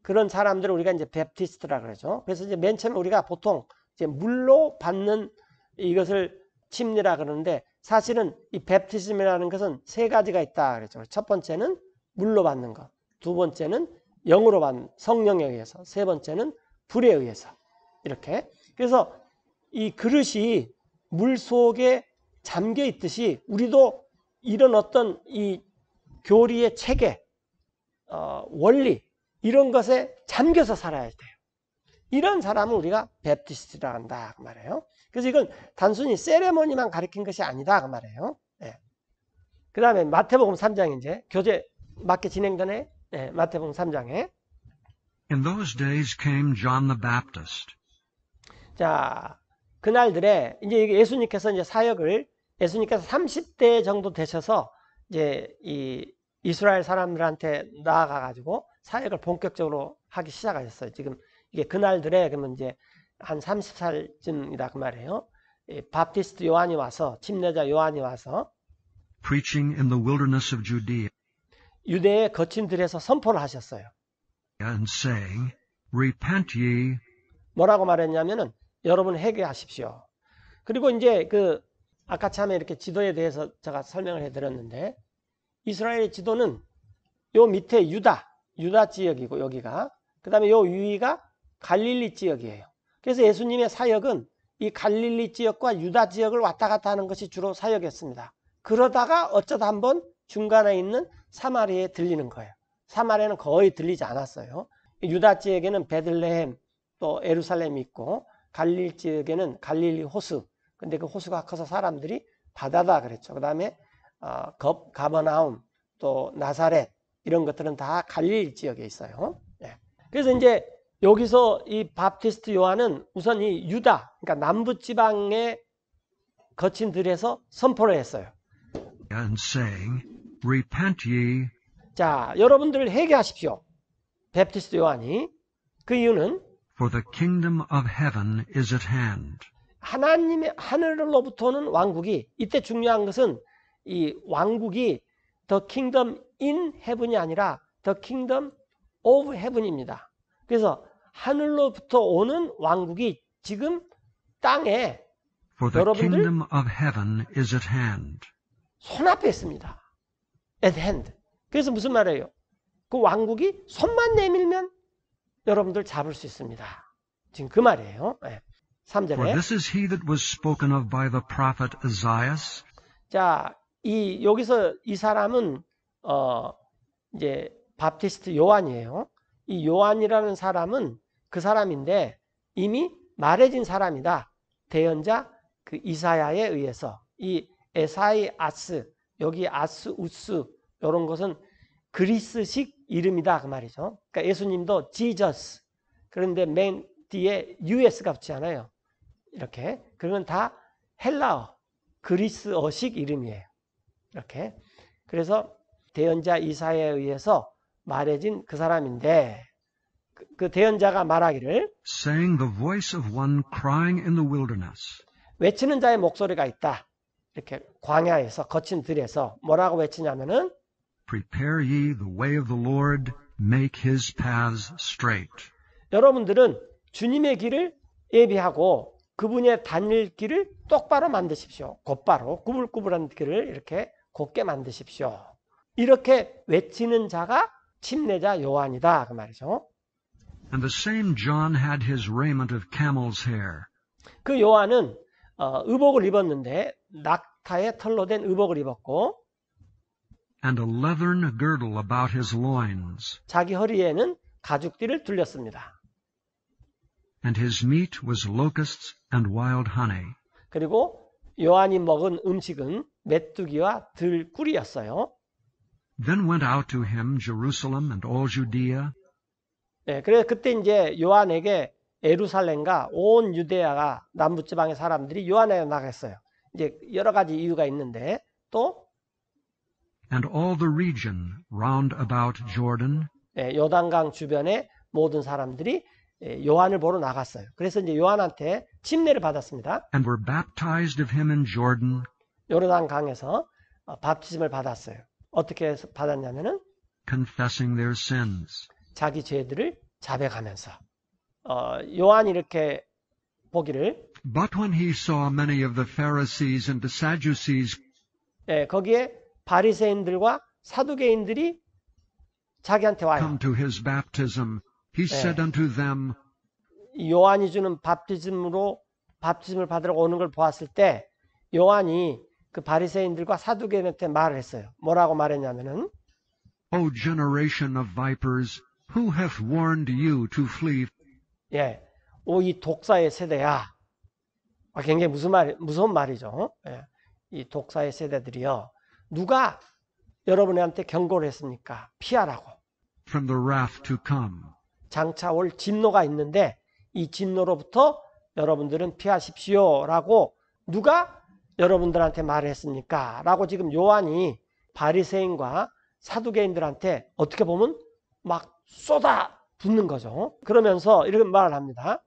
그런 사람들을 우리가 이제 뵙티스트라 그러죠. 그래서 이제 맨 처음에 우리가 보통 이제 물로 받는 이것을 침례라 그러는데 사실은 이 뵙티즘이라는 것은 세 가지가 있다 그랬죠. 첫 번째는 물로 받는 것, 두 번째는 영으로 받는 성령에 의해서, 세 번째는 불에 의해서 이렇게. 그래서 이 그릇이 물 속에 잠겨 있듯이 우리도 이런 어떤 이 교리의 체계, 원리 이런 것에 잠겨서 살아야 돼요. 이런 사람을 우리가 베프티스트라 한다 그 말이에요. 그래서 이건 단순히 세레모니만 가리킨 것이 아니다 그 말이에요. 네. 그 다음에 마태복음 3장 이제 교재 맞게 진행되네. 네, 마태복음 3장에 In those days came John the Baptist. 자 그날들에 이제 예수님께서 이제 사역을 예수님께서 30대 정도 되셔서 이제 이 이스라엘 사람들한테 나아가 가지고 사역을 본격적으로 하기 시작하셨어요. 지금 이게 그날들에 그러면 이제 한 30살쯤이다 그 말이에요. 바프티스트 요한이 와서 침례자 요한이 와서 Preaching in the wilderness of Judea, 유대의 거친 들에서 선포를 하셨어요. and saying, Repent ye, 뭐라고 말했냐면은 여러분 회개하십시오. 그리고 이제 아까 참에 이렇게 지도에 대해서 제가 설명을 해드렸는데 이스라엘의 지도는 요 밑에 유다 지역이고 여기가 그 다음에 요 위가 갈릴리 지역이에요. 그래서 예수님의 사역은 이 갈릴리 지역과 유다 지역을 왔다 갔다 하는 것이 주로 사역이었습니다. 그러다가 어쩌다 한번 중간에 있는 사마리아에 들리는 거예요. 사마리아는 거의 들리지 않았어요. 유다 지역에는 베들레헴 또 예루살렘이 있고 갈릴리 지역에는 갈릴리 호수. 근데 그 호수가 커서 사람들이 바다다 그랬죠. 그 다음에 가버나움 또 나사렛 이런 것들은 다 갈릴리 지역에 있어요. 네. 그래서 이제 여기서 이 밥티스트 요한은 우선 이 유다, 그러니까 남부지방에 거친 들에서 선포를 했어요. And saying, Repent ye, 자, 여러분들 회개하십시오. 밥티스트 요한이. 그 이유는 for the kingdom of heaven is at hand. 하나님의 하늘로부터는 왕국이, 이때 중요한 것은 이 왕국이 The kingdom in heaven이 아니라 The kingdom of heaven입니다. 그래서 하늘로부터 오는 왕국이 지금 땅에 For the 여러분들 kingdom of heaven is at hand. 손앞에 있습니다. At hand. 그래서 무슨 말이에요? 그 왕국이 손만 내밀면 여러분들 잡을 수 있습니다. 지금 그 말이에요. 네. 3절에. For this is he that was spoken of by the prophet Isaiah. 자, 여기서 이 사람은 이제 밥티스트 요한이에요. 이 요한이라는 사람은 그 사람인데 이미 말해진 사람이다. 대언자 그 이사야에 의해서 이 에사이아스 여기 아스 우스 이런 것은 그리스식 이름이다 그 말이죠. 그러니까 예수님도 지저스 그런데 맨 뒤에 US가 붙지 않아요. 이렇게 그건 다 헬라어 그리스어식 이름이에요. 이렇게 그래서 대언자 이사야에 의해서 말해진 그 사람인데 그 대언자가 말하기를 saying the voice of one crying in the wilderness. 외치는 자의 목소리가 있다. 이렇게 광야에서 거친 들에서 뭐라고 외치냐면은 Prepare ye the way of the Lord, make his paths straight. 여러분들은 주님의 길을 예비하고 그분의 다닐 길을 똑바로 만드십시오. 곧바로 구불구불한 길을 이렇게 곧게 만드십시오. 이렇게 외치는 자가 침례자 요한이다 그 말이죠. And the same John had his raiment of camel's hair. 그 요한은 의복을 입었는데 낙타의 털로 된 의복을 입었고 And a leathern girdle about his loins. 자기 허리에는 가죽띠를 둘렸습니다. And his meat was locusts and wild honey. 그리고 요한이 먹은 음식은 메뚜기와 들꿀이었어요. Then went out to him Jerusalem and all Judea, 네, 그래서 그때 이제 요한에게 예루살렘과 온 유대야가 남부지방의 사람들이 요한에게 나갔어요. 이제 여러 가지 이유가 있는데 또 and all the region round about Jordan, 네, 요단강 주변의 모든 사람들이 요한을 보러 나갔어요. 그래서 이제 요한한테 침례를 받았습니다. and were baptized of him in Jordan, 요르단강에서 밥티즘을 받았어요. 어떻게 해서 받았냐면은 confessing their sins. 자기 죄들을 자백하면서 요한이 이렇게 보기를 But when he saw many of the Pharisees and the Sadducees 거기에 바리새인들과 사두개인들이 자기한테 와요. come to his baptism, he said unto them, 요한이 주는 밥티즘을 받으러 오는 걸 보았을 때 요한이 그 바리새인들과 사두개인한테 말을 했어요. 뭐라고 말했냐면은 O generation of vipers, who hath warned you to flee? 이 독사의 세대야. 굉장히 무서운 말이죠. 이 독사의 세대들이요. 누가 여러분한테 경고를 했습니까? 피하라고. From the wrath to come. 장차 올 진노가 있는데 이 진노로부터 여러분들은 피하십시오. 라고 누가 여러분들한테 말을 했습니까? 라고 지금 요한이 바리새인과 사두개인들한테 어떻게 보면 막 쏟아 붓는 거죠. 그러면서 이렇게 말을 합니다.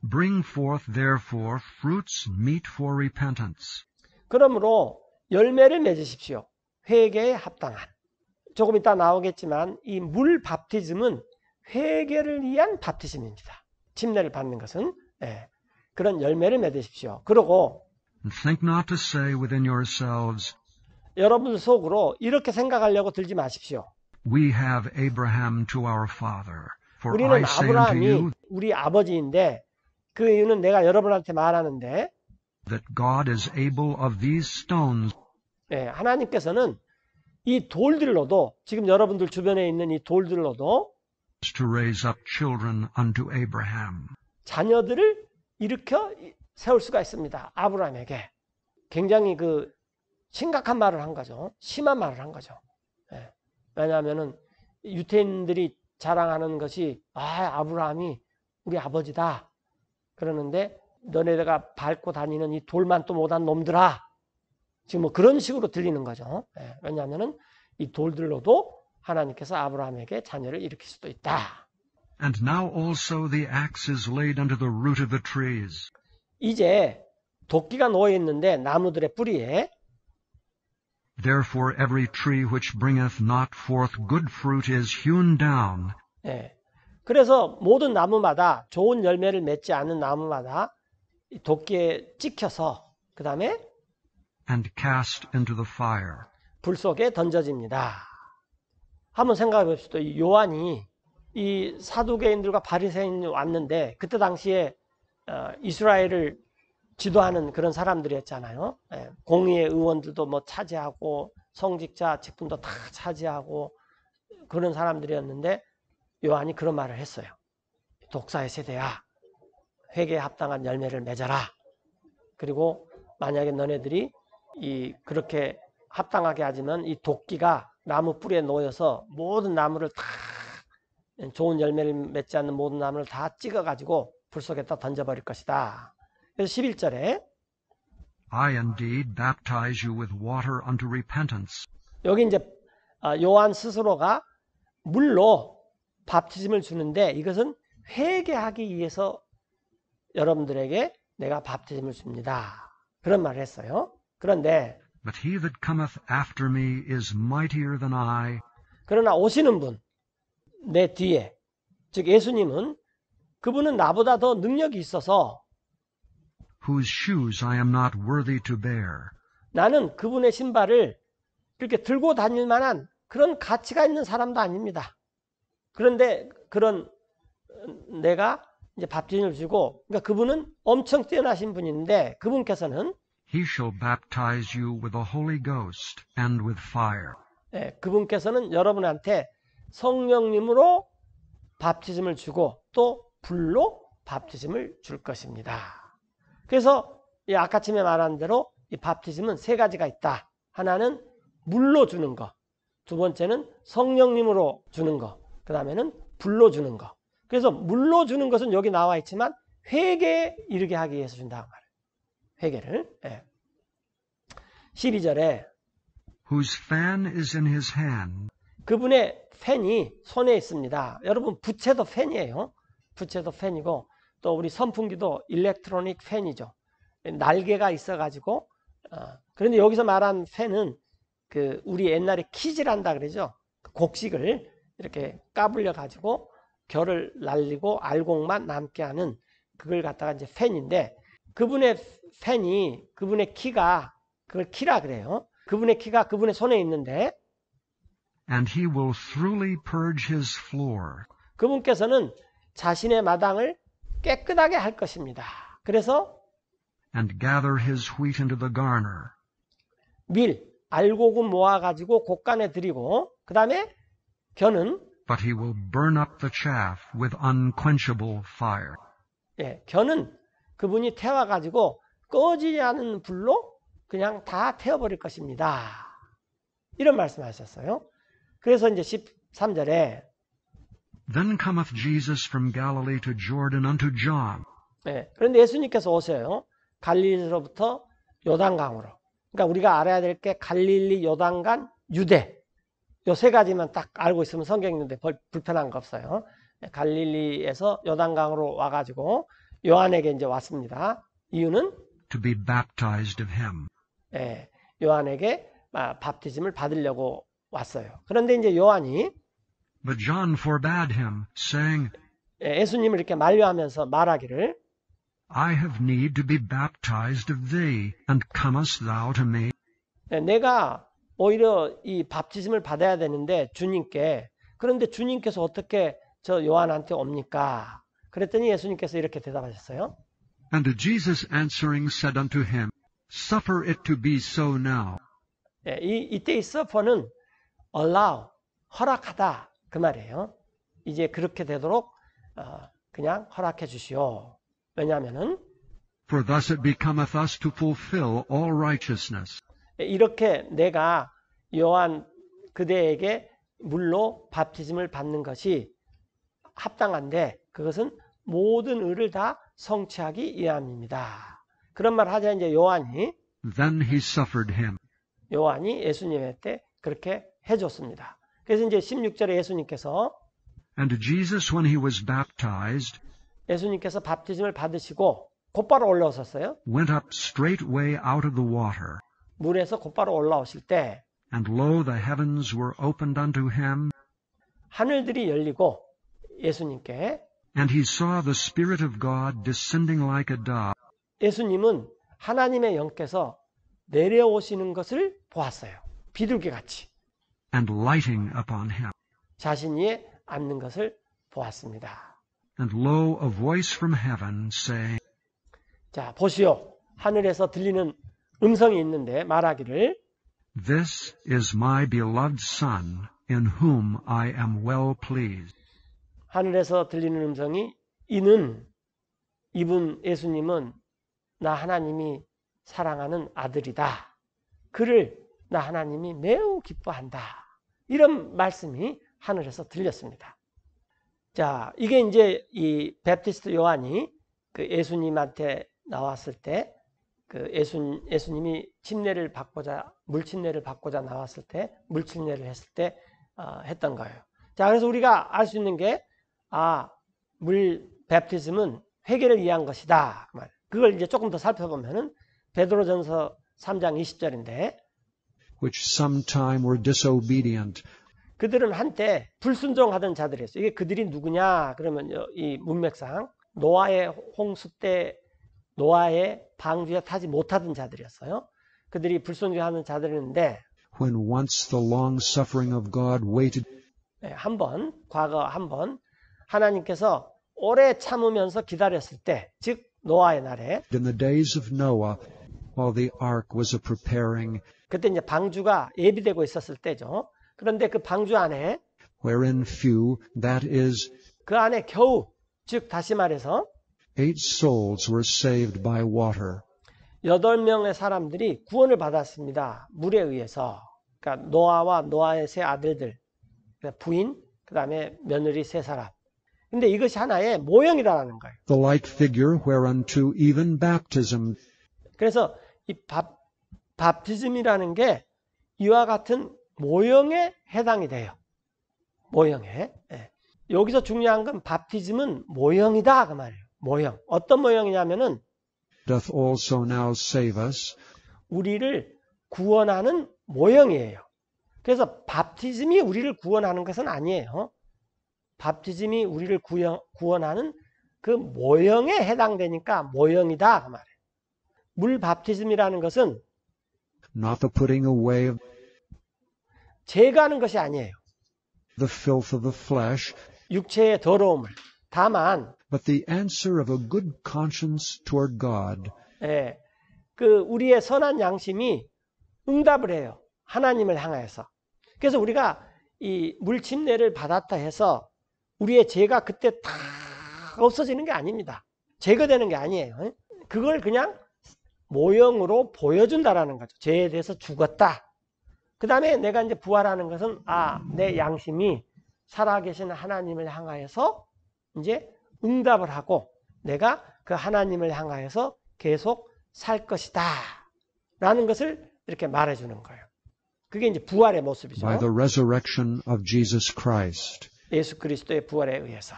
Bring forth therefore fruits meet for repentance. 그러므로 열매를 맺으십시오. 회개에 합당한. 조금 이따 나오겠지만 이 물 밥티즘은 회개를 위한 밥티즘입니다. 침례를 받는 것은 그런 열매를 맺으십시오. 그리고 And think not to say within yourselves, 여러분 속으로 이렇게 생각하려고 들지 마십시오. We have Abraham to our father. For I 우리는 say unto 아브라함이 you 우리 아버지인데 그 이유는 내가 여러분한테 말하는데 that God is able of these stones 하나님께서는 이 돌들로도 지금 여러분들 주변에 있는 이 돌들로도 to raise up children unto Abraham. 자녀들을 일으켜 세울 수가 있습니다. 아브라함에게. 굉장히 심각한 말을 한 거죠. 심한 말을 한 거죠. 왜냐하면은 유태인들이 자랑하는 것이 아브라함이 우리 아버지다. 그러는데 너네가 밟고 다니는 이 돌만 또 못한 놈들아. 지금 그런 식으로 들리는 거죠. 왜냐하면은 이 돌들로도 하나님께서 아브라함에게 자녀를 일으킬 수도 있다. And now also the axe is laid unto the root of the trees. 이제 도끼가 놓여 있는데 나무들의 뿌리에 Therefore every tree which bringeth not forth good fruit is hewn down. 그래서 모든 나무마다 좋은 열매를 맺지 않은 나무마다 도끼에 찍혀서 그 다음에 And cast into the fire. 불 속에 던져집니다. 한번 생각해 봅시다. 이 요한이 이 사두개인들과 바리새인이 왔는데 그때 당시에 이스라엘을 지도하는 그런 사람들이었잖아요. 공의의 의원들도 뭐 차지하고 성직자 직분도 다 차지하고 그런 사람들이었는데 요한이 그런 말을 했어요. 독사의 세대야. 회개에 합당한 열매를 맺어라. 그리고 만약에 너네들이 그렇게 합당하게 하지만 이 도끼가 나무 뿌리에 놓여서 모든 나무를 다 좋은 열매를 맺지 않는 모든 나무를 다 찍어가지고 불 속에다 던져버릴 것이다. 그래서 11절에 I indeed baptize you with water unto repentance. 여기 이제 요한 스스로가 물로 밥티즘을 주는데 이것은 회개하기 위해서 여러분들에게 내가 밥티즘을 줍니다. 그런 말을 했어요. 그런데 But he that cometh after me is mightier than I. 그러나 오시는 분, 내 뒤에, 즉 예수님은 그분은 나보다 더 능력이 있어서 whose shoes I am not worthy to bear. 나는 그분의 신발을 이렇게 들고 다닐 만한 그런 가치가 있는 사람도 아닙니다. 그런데 그런 내가 이제 밥진을 주고, 그러니까 그분은 엄청 뛰어나신 분인데 그분께서는 He shall baptize you with the Holy Ghost and with fire. 그분께서는 여러분한테 성령님으로 밥티즘을 주고 또 불로 밥티즘을 줄 것입니다. 그래서 이 아까쯤에 말한 대로 이 밥티즘은 세 가지가 있다. 하나는 물로 주는 거, 두 번째는 성령님으로 주는 거, 그 다음에는 불로 주는 거. 그래서 물로 주는 것은 여기 나와 있지만 회개에 이르게 하기 위해서 준다고 말해요. 회개를. 12절에 Whose fan is in his hand. 그분의 팬이 손에 있습니다. 여러분 부채도 팬이에요. 부채도 팬이고 또 우리 선풍기도 일렉트로닉 팬이죠. 날개가 있어가지고 그런데 여기서 말한 팬은 우리 옛날에 키질한다 그러죠. 곡식을 이렇게 까불려 가지고 결을 날리고 알곡만 남게 하는 그걸 갖다가 이제 팬인데 그분의 팬이 그분의 키가 그걸 키라 그래요. 그분의 키가 그분의 손에 있는데 And he will thoroughly purge his floor. 그분께서는 자신의 마당을 깨끗하게 할 것입니다. 그래서 And gather his wheat into the garner. 알곡은 모아가지고 곡간에 들이고 그 다음에 겨는 But he will burn up the chaff with unquenchable fire. 겨는 그분이 태워가지고 꺼지지 않은 불로 그냥 다 태워버릴 것입니다. 이런 말씀하셨어요. 그래서 이제 13절에 Then cometh Jesus from Galilee to Jordan unto John. 그런데 예수님께서 오세요. 갈릴리로부터 요단강으로. 그러니까 우리가 알아야 될 게 갈릴리, 요단강, 유대. 요 세 가지만 딱 알고 있으면 성경 읽는데 불편한 거 없어요. 갈릴리에서 요단강으로 와가지고 요한에게 이제 왔습니다. 이유는 To be baptized of him. 요한에게 밥티즘을 받으려고 왔어요. 그런데 이제 요한이 But John forbade him, saying, 예수님을 이렇게 만류하면서 말하기를 I have need to be baptized of thee, and comest thou to me? 내가 오히려 이 밥지심을 받아야 되는데 주님께 그런데 주님께서 어떻게 저 요한한테 옵니까? 그랬더니 예수님께서 이렇게 대답하셨어요. And Jesus answering said unto him, Suffer it to be so now. 이때 이 suffer는 allow, 허락하다 그 말이에요. 이제 그렇게 되도록 그냥 허락해 주시오. 왜냐하면은 For thus it becometh us to fulfill all righteousness. 이렇게 내가 요한 그대에게 물로 밥티즘을 받는 것이 합당한데 그것은 모든 의를 다 성취하기 위함입니다. 그런 말 하자 이제 요한이 Then he suffered him. 요한이 예수님한테 그렇게 해줬습니다. 그래서 이제 16절에 예수님께서 And Jesus, when he was baptized, 예수님께서 밥티즘을 받으시고 곧바로 올라오셨어요. went up straightway out of the water. 물에서 곧바로 올라오실 때 And lo, the heavens were opened unto him, 하늘들이 열리고 예수님께 and he saw the Spirit of God descending like a dove, 예수님은 하나님의 영께서 내려오시는 것을 보았어요. 비둘기같이 and lighting upon him. 자신 위에 앉는 것을 보았습니다. And lo, a voice from heaven saying, 자, 보시오. 하늘에서 들리는 음성이 있는데 말하기를 This is my beloved Son, in whom I am well pleased. 하늘에서 들리는 음성이 이분 예수님은 나 하나님이 사랑하는 아들이다. 그를 나 하나님이 매우 기뻐한다. 이런 말씀이 하늘에서 들렸습니다. 자, 이게 이제 이 베프티스트 요한이 그 예수님한테 나왔을 때 그 예수님이 침례를 받고자 물침례를 받고자 나왔을 때 물침례를 했을 때 했던 거예요. 자, 그래서 우리가 알 수 있는 게 물 베프티즘은 회개를 위한 것이다. 그 말. 그걸 이제 조금 더 살펴보면은 베드로전서 3장 20절인데 which sometime were disobedient, 그들은 한때 불순종하던 자들이었어요. 이게 그들이 누구냐? 그러면 이 문맥상 노아의 홍수 때 노아의 방주에 타지 못하던 자들이었어요. 그들이 불순종하는 자들인데 when once the long suffering of God waited 과거 한 번 하나님께서 오래 참으면서 기다렸을 때, 즉 노아의 날에 in the days of Noah, while the ark was a preparing, 그때 이제 방주가 예비되고 있었을 때죠. 그런데 그 방주 안에 wherein few, that is, 그 안에 겨우 즉 다시 말해서 8 souls were saved by water. 8명의 사람들이 구원을 받았습니다. 물에 의해서. 그러니까 노아와 노아의 세 아들들, 부인, 그 다음에 며느리 세 사람. 근데 이것이 하나의 모형이라는 거예요. The like figure whereunto even baptism, 그래서 이 밥티즘이라는 게 이와 같은 모형에 해당이 돼요. 모형에. 예. 여기서 중요한 건 밥티즘은 모형이다 그 말이에요. 모형. 어떤 모형이냐면은 doth also now save us, 우리를 구원하는 모형이에요. 그래서 밥티즘이 우리를 구원하는 것은 아니에요. 밥티즘이 우리를 구원하는 그 모형에 해당되니까 모형이다 그 말이에요. 물 밥티즘이라는 것은 not the putting away of 제거하는 것이 아니에요. the filth of the flesh, 육체의 더러움을. 다만 but the answer of a good conscience toward God. 그 우리의 선한 양심이 응답을 해요. 하나님을 향하여서. 그래서 우리가 이 물침례를 받았다 해서 우리의 죄가 그때 다 없어지는 게 아닙니다. 제거되는 게 아니에요. 그걸 그냥 모형으로 보여준다라는 거죠. 죄에 대해서 죽었다. 그 다음에 내가 이제 부활하는 것은 내 양심이 살아계신 하나님을 향하여서 이제 응답을 하고 내가 그 하나님을 향하여서 계속 살 것이다 라는 것을 이렇게 말해주는 거예요. 그게 이제 부활의 모습이죠. By the resurrection of Jesus Christ. 예수 그리스도의 부활에 의해서.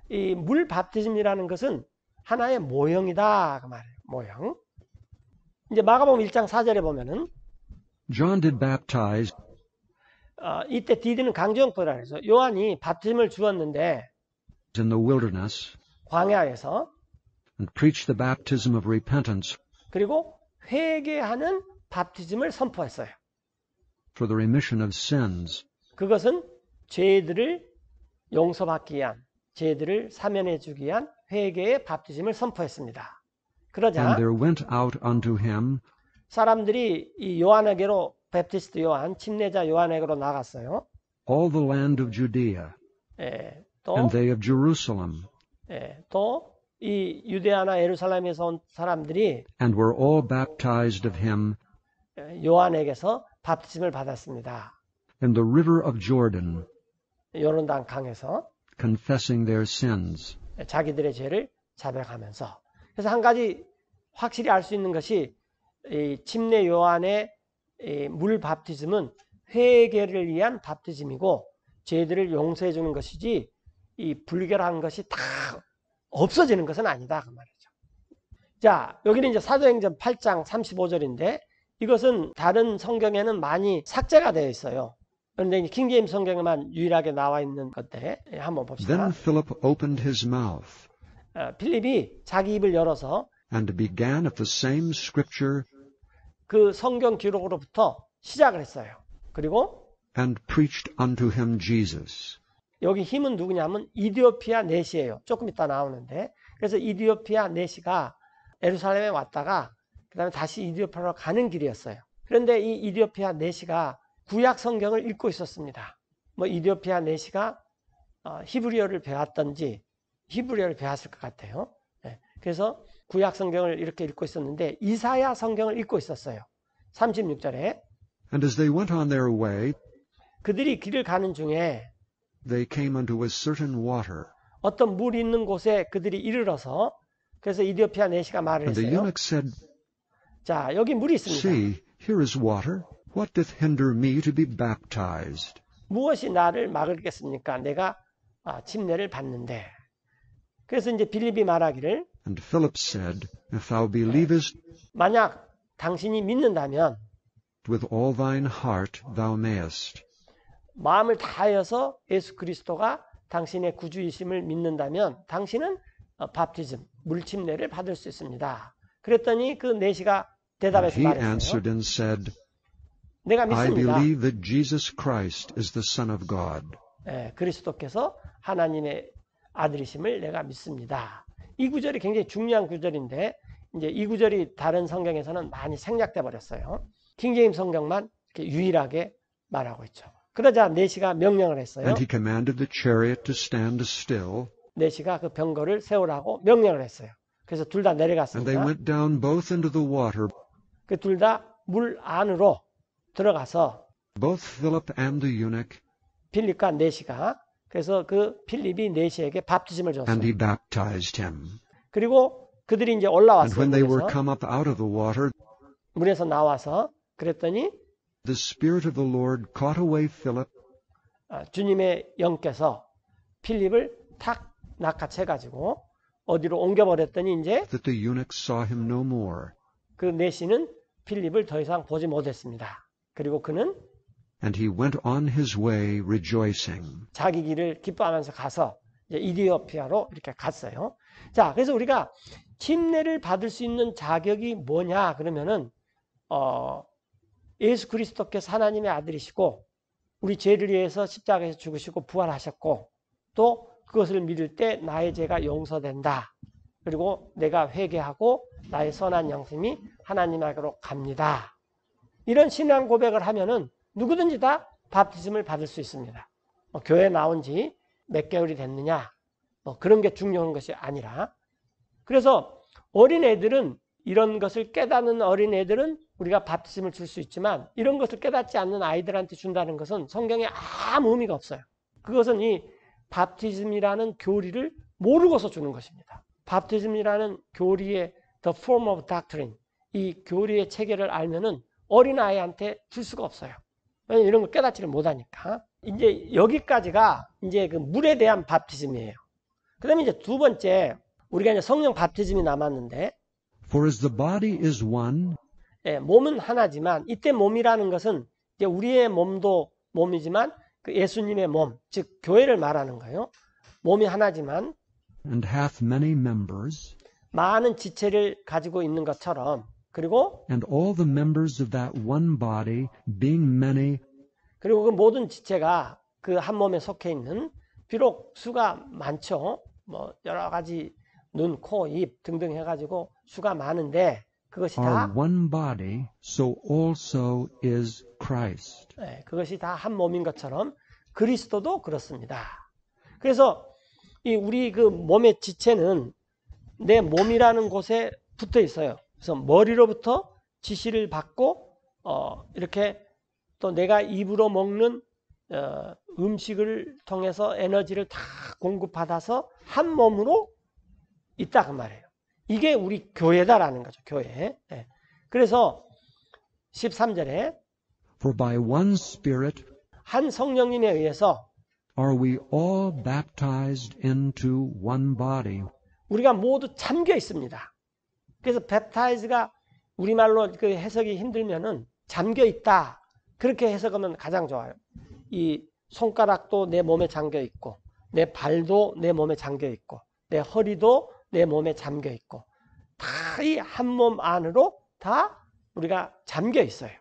이 물 밥티즘이라는 것은 하나의 모형이다 그 말이에요. 모형. 이제 마가복음 1장 4절에 보면은 John did baptize, 이때 디드는 강조형법이라 해서 요한이 밥티즘을 주었는데 in the wilderness, 광야에서, and preached the baptism of repentance 그리고 회개하는 바프티즘을 선포했어요. for the remission of sins. 그것은 죄들을 용서받기 위한, 죄들을 사면해 주기 위한 회개의 바프티즘을 선포했습니다. 그러자 And there went out unto him 사람들이 이 요한에게로, 베프티스트 요한, 침례자 요한에게로 나갔어요. all the land of Judea, 예, and they of Jerusalem, 또 이 유대아나 예루살렘에서 온 사람들이 and were all baptized of him 요한에게서 바프티즘을 받았습니다. in the river of Jordan, 요르단 강에서 confessing their sins. 자기들의 죄를 자백하면서. 그래서 한 가지 확실히 알 수 있는 것이 이 침례 요한의 물 바프티즘은 회개를 위한 바프티즘이고 죄들을 용서해 주는 것이지 이 불결한 것이 다 없어지는 것은 아니다 그 말이죠. 자, 여기는 이제 사도행전 8장 35절인데 이것은 다른 성경에는 많이 삭제가 되어 있어요. 그런데 킹제임스 성경에만 유일하게 나와 있는 건데 한번 봅시다. Then Philip opened his mouth 필립이 자기 입을 열어서 and began at the same scripture 그 성경 기록으로부터 시작을 했어요. 그리고 and preached unto him Jesus. 여기 힘은 누구냐면 이디오피아 네시예요. 조금 이따 나오는데 그래서 이디오피아 네시가 예루살렘에 왔다가 그 다음에 다시 이디오피아로 가는 길이었어요. 그런데 이 이디오피아 네시가 구약 성경을 읽고 있었습니다. 뭐 이디오피아 네시가 히브리어를 배웠던지 히브리어를 배웠을 것 같아요. 그래서 구약 성경을 이렇게 읽고 있었는데 이사야 성경을 읽고 있었어요. 36절에 And as they went on their way, 그들이 길을 가는 중에 they came unto a certain water. 어떤 물이 있는 곳에 그들이 이르러서 그래서 이디오피아 네시가 말을 And the 했어요. eunuch said, 자, 여기 물이 있습니다. See, here is water. What doth hinder me to be baptized? 무엇이 나를 막을겠습니까? 내가 침례를 받는데. 그래서 이제 빌립이 말하기를 And Philip said, If thou believest 만약 당신이 믿는다면 with all thine heart, thou mayest. 마음을 다하여서 예수 그리스도가 당신의 구주이심을 믿는다면 당신은 바프티즘, 물침례를 받을 수 있습니다. 그랬더니 그 네시가 And 대답해서 he 말했어요. answered and said, 내가 I 믿습니다. believe that Jesus Christ is the Son of God. 그리스도께서 하나님의 아들이심을 내가 믿습니다. 이 구절이 굉장히 중요한 구절인데 이제 이 구절이 다른 성경에서는 많이 생략돼 버렸어요. 킹제임스 성경만 이렇게 유일하게 말하고 있죠. 그러자 네시가 명령을 했어요. And he commanded the chariot to stand still. 네시가 그 병거를 세우라고 명령을 했어요. 그래서 둘 다 And they 내려갔습니다. went down both into the water, 그 둘 다 물 안으로 들어가서 both Philip and the eunuch, 필립과 네시가 그래서 그 필립이 네시에게 바프티즘을 and 줬어요. he baptized him. 그리고 그들이 이제 And 올라왔어요. when they were 물에서. come up out of the water, 물에서 나와서 그랬더니 the Spirit of the Lord caught away Philip, 주님의 영께서 필립을 탁 낚아채가지고 어디로 옮겨버렸더니 이제 that the eunuch saw him no more. 그 네시는 필립을 더 이상 보지 못했습니다. 그리고 그는 And he went on his way rejoicing. 자기 길을 기뻐하면서 가서 이제 이디오피아로 이렇게 갔어요. 자, 그래서 우리가 침례를 받을 수 있는 자격이 뭐냐 그러면은 예수 그리스도께서 하나님의 아들이시고 우리 죄를 위해서 십자가에서 죽으시고 부활하셨고 또 그것을 믿을 때 나의 죄가 용서된다. 그리고 내가 회개하고 나의 선한 영심이 하나님에게로 갑니다. 이런 신앙 고백을 하면은 누구든지 다 바프티즘을 받을 수 있습니다. 교회 나온 지 몇 개월이 됐느냐 그런 게 중요한 것이 아니라 그래서 어린애들은 이런 것을 깨닫는 어린애들은 우리가 바프티즘을 줄 수 있지만 이런 것을 깨닫지 않는 아이들한테 준다는 것은 성경에 아무 의미가 없어요. 그것은 이 바프티즘이라는 교리를 모르고서 주는 것입니다. 바프티즘이라는 교리의 the form of doctrine, 이 교리의 체계를 알면은 어린아이한테 줄 수가 없어요. 왜냐면 이런 걸 깨닫지를 못하니까. 이제 여기까지가 이제 그 물에 대한 바프티즘이에요. 그 다음에 이제 두 번째, 우리가 이제 성령 바프티즘이 남았는데, For as the body is one, 몸은 하나지만, 이때 몸이라는 것은 이제 우리의 몸도 몸이지만, 그 예수님의 몸, 즉, 교회를 말하는 거예요. 몸이 하나지만 and hath many members, 많은 지체를 가지고 있는 것처럼, 그리고 and all the members of that one body, being many, 그 모든 지체가 그 한 몸에 속해 있는, 비록 수가 많죠. 뭐 여러 가지 눈, 코, 입 등등 해가지고 수가 많은데 그것이 are 다 one body, so also is Christ. 그것이 다 한 몸인 것처럼 그리스도도 그렇습니다. 그래서 이 우리 그 몸의 지체는 내 몸이라는 곳에 붙어 있어요. 그래서 머리로부터 지시를 받고 이렇게 또 내가 입으로 먹는 음식을 통해서 에너지를 다 공급받아서 한 몸으로 있다 그 말이에요. 이게 우리 교회다라는 거죠. 교회. 그래서 13절에 For by one Spirit 한 성령님에 의해서 are we all baptized into one body. 우리가 모두 잠겨 있습니다. 그래서 baptize가 우리말로 그 해석이 힘들면은 잠겨 있다. 그렇게 해석하면 가장 좋아요. 이 손가락도 내 몸에 잠겨 있고, 내 발도 내 몸에 잠겨 있고, 내 허리도 내 몸에 잠겨 있고, 다 이 한 몸 안으로 다 우리가 잠겨 있어요.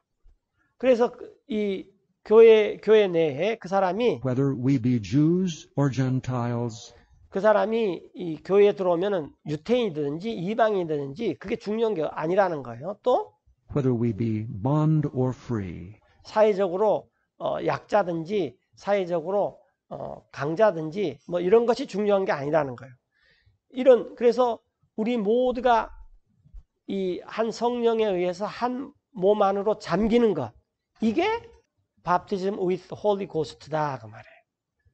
그래서 이 교회 내에 그 사람이 Whether we be Jews or Gentiles, 그 사람이 이 교회에 들어오면은 유태인이든지 이방인이든지 그게 중요한 게 아니라는 거예요. 또 whether we be bond or free, 사회적으로 약자든지 사회적으로 강자든지 뭐 이런 것이 중요한 게 아니라는 거예요. 그래서 우리 모두가 이 한 성령에 의해서 한 몸 안으로 잠기는 것, 이게 baptism with Holy Ghost다 그 말이에요.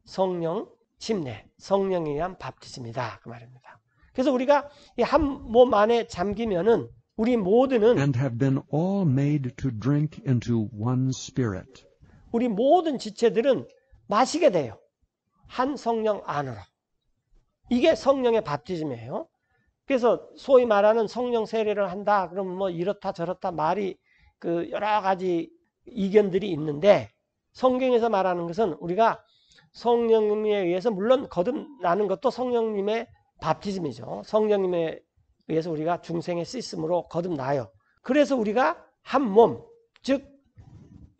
성령 침례, 성령에 의한 바티즘이다 그 말입니다. 그래서 우리가 이 한 몸 안에 잠기면은 우리 모두는 and have been all made to drink into one Spirit. 우리 모든 지체들은 마시게 돼요. 한 성령 안으로. 이게 성령의 바티즘이에요. 그래서 소위 말하는 성령 세례를 한다. 그러면 뭐 이렇다 저렇다 말이 그 여러 가지 이견들이 있는데 성경에서 말하는 것은 우리가 성령님에 의해서 물론 거듭나는 것도 성령님의 바티즘이죠. 성령님에 의해서 우리가 중생의 씻음으로 거듭나요. 그래서 우리가 한 몸, 즉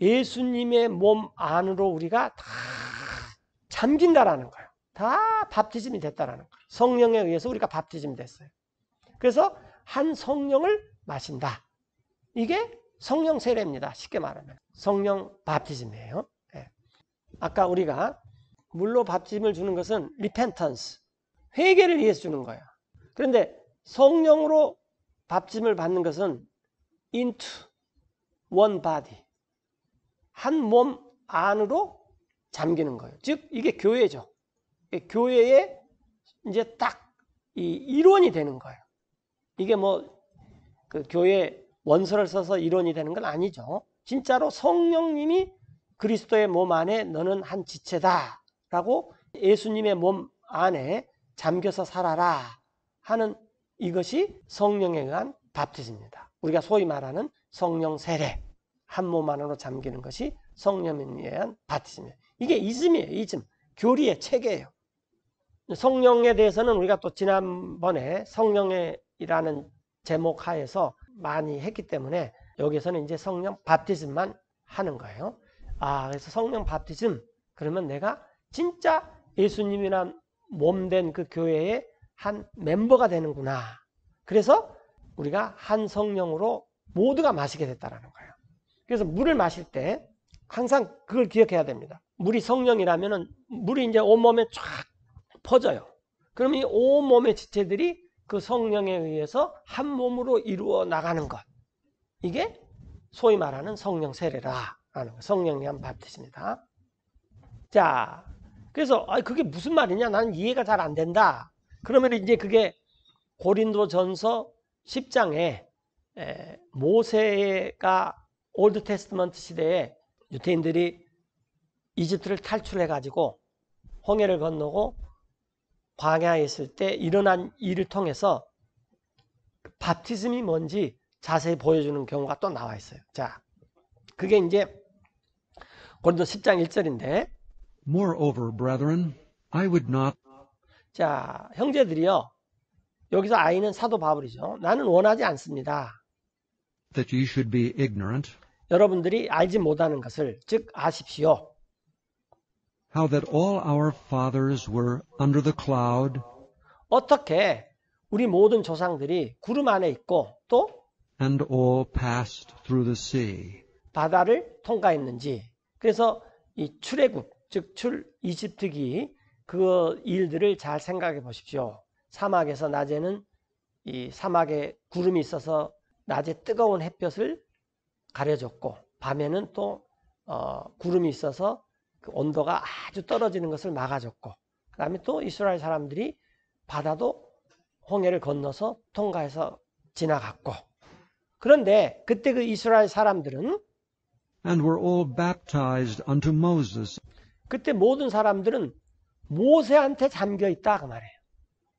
예수님의 몸 안으로 우리가 다 잠긴다라는 거예요. 다 바티즘이 됐다라는 거예요. 성령에 의해서 우리가 바티즘이 됐어요. 그래서 한 성령을 마신다. 이게 성령 세례입니다. 쉽게 말하면 성령 바티즘이에요. 아까 우리가 물로 바티즘을 주는 것은 repentance, 회개를 위해서 주는 거예요. 그런데 성령으로 바티즘을 받는 것은 into one body, 한 몸 안으로 잠기는 거예요. 즉 이게 교회죠. 교회의 이제 딱 이 이론이 되는 거예요. 이게 뭐 그 교회 원서를 써서 이론이 되는 건 아니죠. 진짜로 성령님이 그리스도의 몸 안에 너는 한 지체다 라고 예수님의 몸 안에 잠겨서 살아라 하는 이것이 성령에 의한 바티즘입니다. 우리가 소위 말하는 성령 세례, 한 몸 안으로 잠기는 것이 성령에 의한 바티즘이에요. 이게 이즘이에요. 이즘. 교리의 체계예요. 성령에 대해서는 우리가 또 지난번에 성령이라는 제목 하에서 많이 했기 때문에 여기서는 이제 성령 바티즘만 하는 거예요. 그래서 성령 바티즘, 그러면 내가 진짜 예수님이란 몸된 그 교회의 한 멤버가 되는구나. 그래서 우리가 한 성령으로 모두가 마시게 됐다는 거예요. 그래서 물을 마실 때 항상 그걸 기억해야 됩니다. 물이 성령이라면은 물이 이제 온몸에 쫙 퍼져요. 그러면 이 온몸의 지체들이 그 성령에 의해서 한 몸으로 이루어 나가는 것. 이게 소위 말하는 성령 세례라는 거. 성령에 의한 바티즘이다. 자, 그래서 그게 무슨 말이냐? 나는 이해가 잘 안 된다. 그러면 이제 그게 고린도전서 10장에 모세가 올드 테스트먼트 시대에 유대인들이 이집트를 탈출해 가지고 홍해를 건너고 광야에 있을 때 일어난 일을 통해서 바티즘이 뭔지 자세히 보여주는 경우가 또 나와 있어요. 자, 그게 이제 고린도 10장 1절인데 Moreover, brethren, I would not 자, 형제들이요. 여기서 I는 사도 바울이죠. 나는 원하지 않습니다. that ye should be ignorant, 여러분들이 알지 못하는 것을 즉 아십시오. how that all our fathers were under the cloud, 어떻게 우리 모든 조상들이 구름 안에 있고 또 and all passed through the sea. 바다를 통과했는지. 그래서 이 출애굽, 즉 이집트기 그 일들을 잘 생각해 보십시오. 사막에서 낮에는 이 사막에 구름이 있어서 낮에 뜨거운 햇볕을 가려줬고 밤에는 또 구름이 있어서 그 온도가 아주 떨어지는 것을 막아줬고 그 다음에 또 이스라엘 사람들이 바다도 홍해를 건너서 통과해서 지나갔고 그런데 그때 그 이스라엘 사람들은 And were all baptized unto Moses, 그때 모든 사람들은 모세한테 잠겨 있다 그 말이에요.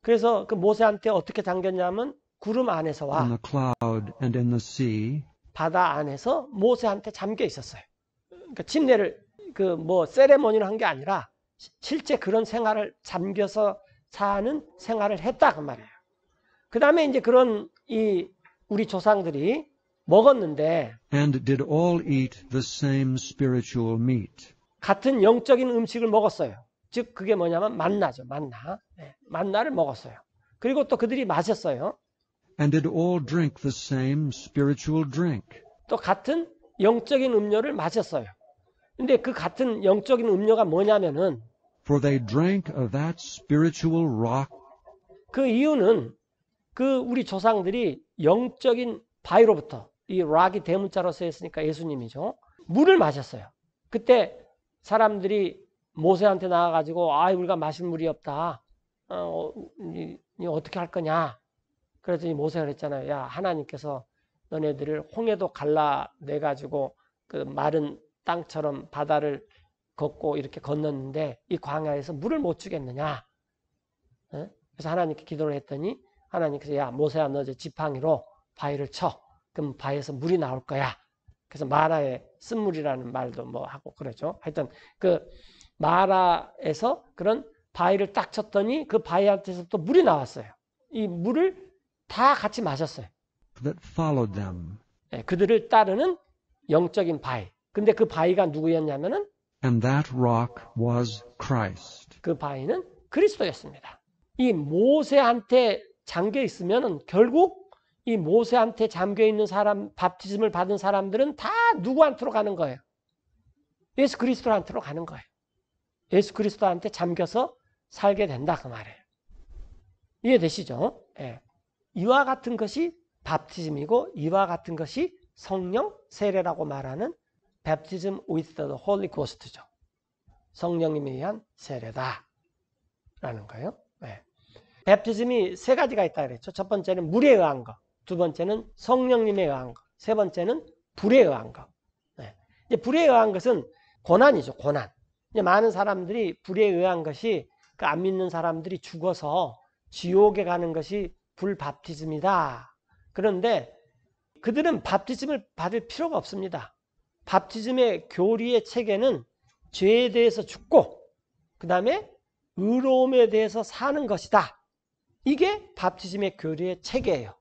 그래서 그 모세한테 어떻게 잠겼냐면 구름 in 안에서와 the cloud and in the sea, 바다 안에서 모세한테 잠겨 있었어요. 그러니까 침례를 그 뭐 세레모니를 한 게 아니라 실제 그런 생활을 잠겨서 사는 생활을 했다 그 말이에요. 그 다음에 이제 그런 이 우리 조상들이 먹었는데 and did all eat the same spiritual meat, 같은 영적인 음식을 먹었어요. 즉 그게 뭐냐면 만나죠. 만나. 네, 만나를 먹었어요. 그리고 또 그들이 마셨어요. and did all drink the same spiritual drink. 또 같은 영적인 음료를 마셨어요. 근데 그 같은 영적인 음료가 뭐냐면은 For they drank of that spiritual rock, 그 이유는 그 우리 조상들이 영적인 바위로부터 이 락이 대문자로 쓰였으니까 예수님이죠. 물을 마셨어요. 그때 사람들이 모세한테 나와가지고 우리가 마실 물이 없다. 어떻게 할 거냐. 그랬더니 모세가 그랬잖아요. 야 하나님께서 너네들을 홍해도 갈라내가지고 그 마른 땅처럼 바다를 걷고 이렇게 건넜는데 이 광야에서 물을 못 주겠느냐. 그래서 하나님께 기도를 했더니 하나님께서 야 모세야 너 이제 지팡이로 바위를 쳐. 그럼 바위에서 물이 나올 거야. 그래서 마라의 쓴물이라는 말도 뭐 하고 그러죠. 하여튼 그 마라에서 그런 바위를 딱 쳤더니 그 바위한테서 또 물이 나왔어요. 이 물을 다 같이 마셨어요. that followed them, 그들을 따르는 영적인 바위. 근데 그 바위가 누구였냐면은 and that rock was Christ. 그 바위는 그리스도였습니다. 이 모세한테 잠겨 있으면은 결국 이 모세한테 잠겨 있는 사람, 밥티즘을 받은 사람들은 다 누구한테로 가는 거예요? 예수 그리스도한테로 가는 거예요. 예수 그리스도한테 잠겨서 살게 된다 그 말이에요. 이해되시죠? 예. 이와 같은 것이 밥티즘이고 이와 같은 것이 성령 세례라고 말하는 baptism with the Holy Ghost죠. 성령님에 의한 세례다 라는 거예요. 네. baptism이 세 가지가 있다 그랬죠. 첫 번째는 물에 의한 거, 두 번째는 성령님에 의한 거, 세 번째는 불에 의한 거. 네. 이제 불에 의한 것은 고난이죠. 고난. 이제 많은 사람들이 불에 의한 것이 그 안 믿는 사람들이 죽어서 지옥에 가는 것이 불밥티즘이다. 그런데 그들은 밥티즘을 받을 필요가 없습니다. 밥티즘의 교리의 체계는 죄에 대해서 죽고 그 다음에 의로움에 대해서 사는 것이다. 이게 밥티즘의 교리의 체계예요.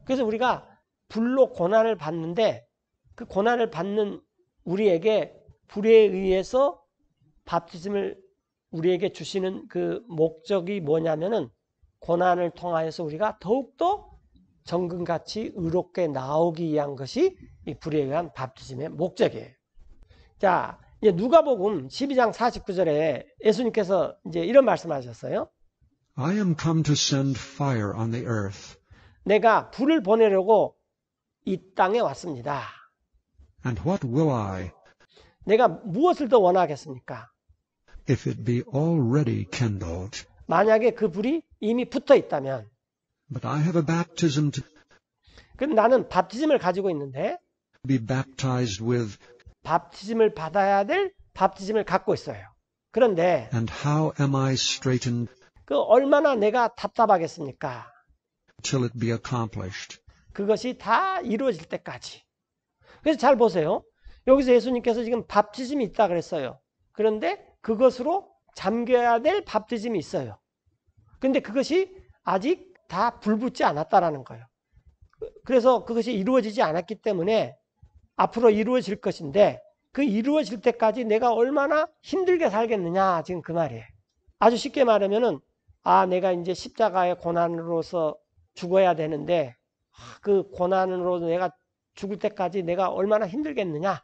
그래서 우리가 불로 고난을 받는데 그 고난을 받는 우리에게 불에 의해서 밥티즘을 우리에게 주시는 그 목적이 뭐냐면은 고난을 통하여서 우리가 더욱더 정금같이 의롭게 나오기 위한 것이 이 불에 의한 밥티즘의 목적이에요. 자, 이제 누가복음 12장 49절에 예수님께서 이제 이런 말씀하셨어요. I am come to send fire on the earth, 내가 불을 보내려고 이 땅에 왔습니다. and what will I, 내가 무엇을 더 원하겠습니까? if it be already kindled? 만약에 그 불이 이미 붙어 있다면, But I have a baptism to 그럼 나는 밥티즘을 가지고 있는데 be baptized with, 밥티즘을 받아야 될 밥티즘을 갖고 있어요. 그런데 and how am I straitened 그 얼마나 내가 답답하겠습니까? till it be accomplished? 그것이 다 이루어질 때까지. 그래서 잘 보세요. 여기서 예수님께서 지금 밥티즘이 있다 그랬어요. 그런데 그것으로 잠겨야 될 밥티즘이 있어요. 근데 그것이 아직 다 불붙지 않았다라는 거예요. 그래서 그것이 이루어지지 않았기 때문에 앞으로 이루어질 것인데 그 이루어질 때까지 내가 얼마나 힘들게 살겠느냐 지금 그 말이에요. 아주 쉽게 말하면은 내가 이제 십자가의 고난으로서 죽어야 되는데 그 고난으로 내가 죽을 때까지 내가 얼마나 힘들겠느냐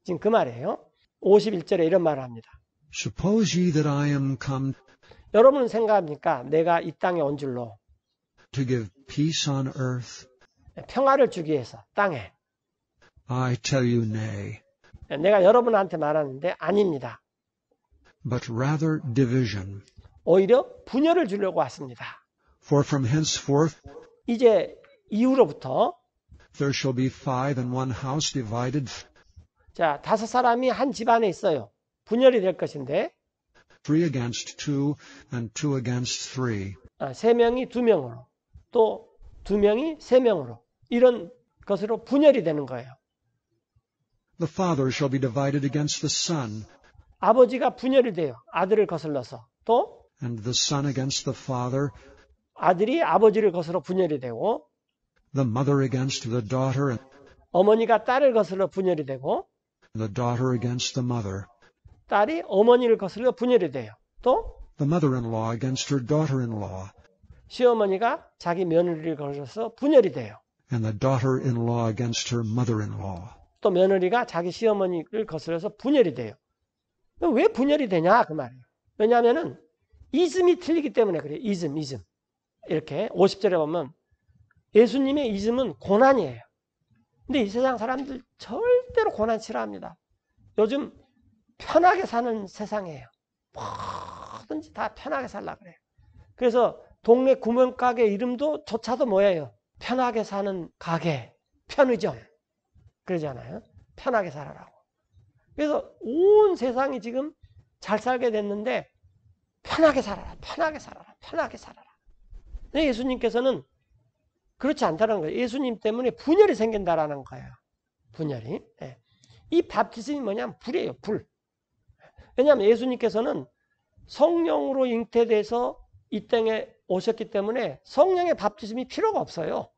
지금 그 말이에요. 51절에 이런 말을 합니다. Suppose ye that I am come 여러분은 생각합니까? 내가 이 땅에 온 줄로 to give peace on earth? 평화를 주기 위해서 땅에. I tell you nay, 내가 여러분한테 말하는데 아닙니다. but rather division. 오히려 분열을 주려고 왔습니다. For from henceforth 이제 이후로부터 there shall be 5 in one house divided, 자 5사람이 한 집안에 있어요. 분열이 될 것인데 3 against 2 and 2 against 3. 3명이 2명으로 또 2명이 3명으로 이런 것으로 분열이 되는 거예요. The father shall be divided against the son, 아버지가 분열이 돼요. 아들을 거슬러서. 또 and the son against the father, 아들이 아버지를 거슬러 분열이 되고 the mother against the daughter, and 어머니가 딸을 거슬러 분열이 되고 the daughter against the mother, 딸이 어머니를 거슬러 분열이 돼요. 또 the mother-in-law against her daughter-in-law, 시어머니가 자기 며느리를 거슬러서 분열이 돼요. and the daughter-in-law against her mother-in-law. 또 며느리가 자기 시어머니를 거슬러서 분열이 돼요. 왜 분열이 되냐 그 말이에요. 왜냐하면은 이즘이 틀리기 때문에 그래요. 이즘. 이렇게 50절에 보면 예수님의 이즘은 고난이에요. 근데 이 세상 사람들 절대로 고난 싫어합니다. 요즘 편하게 사는 세상이에요. 뭐든지 다 편하게 살라 그래요. 그래서 동네 구멍가게 이름도 조차도 뭐예요? 편하게 사는 가게, 편의점. 그러잖아요. 편하게 살아라고. 그래서 온 세상이 지금 잘 살게 됐는데 편하게 살아라. 근데 예수님께서는 그렇지 않다는 거예요. 예수님 때문에 분열이 생긴다라는 거예요. 분열이. 이 바티즘이 뭐냐면 불이에요. 불. 왜냐하면 예수님께서는 성령으로 잉태돼서 이 땅에 오셨기 때문에 성령의 바티즘이 필요가 없어요.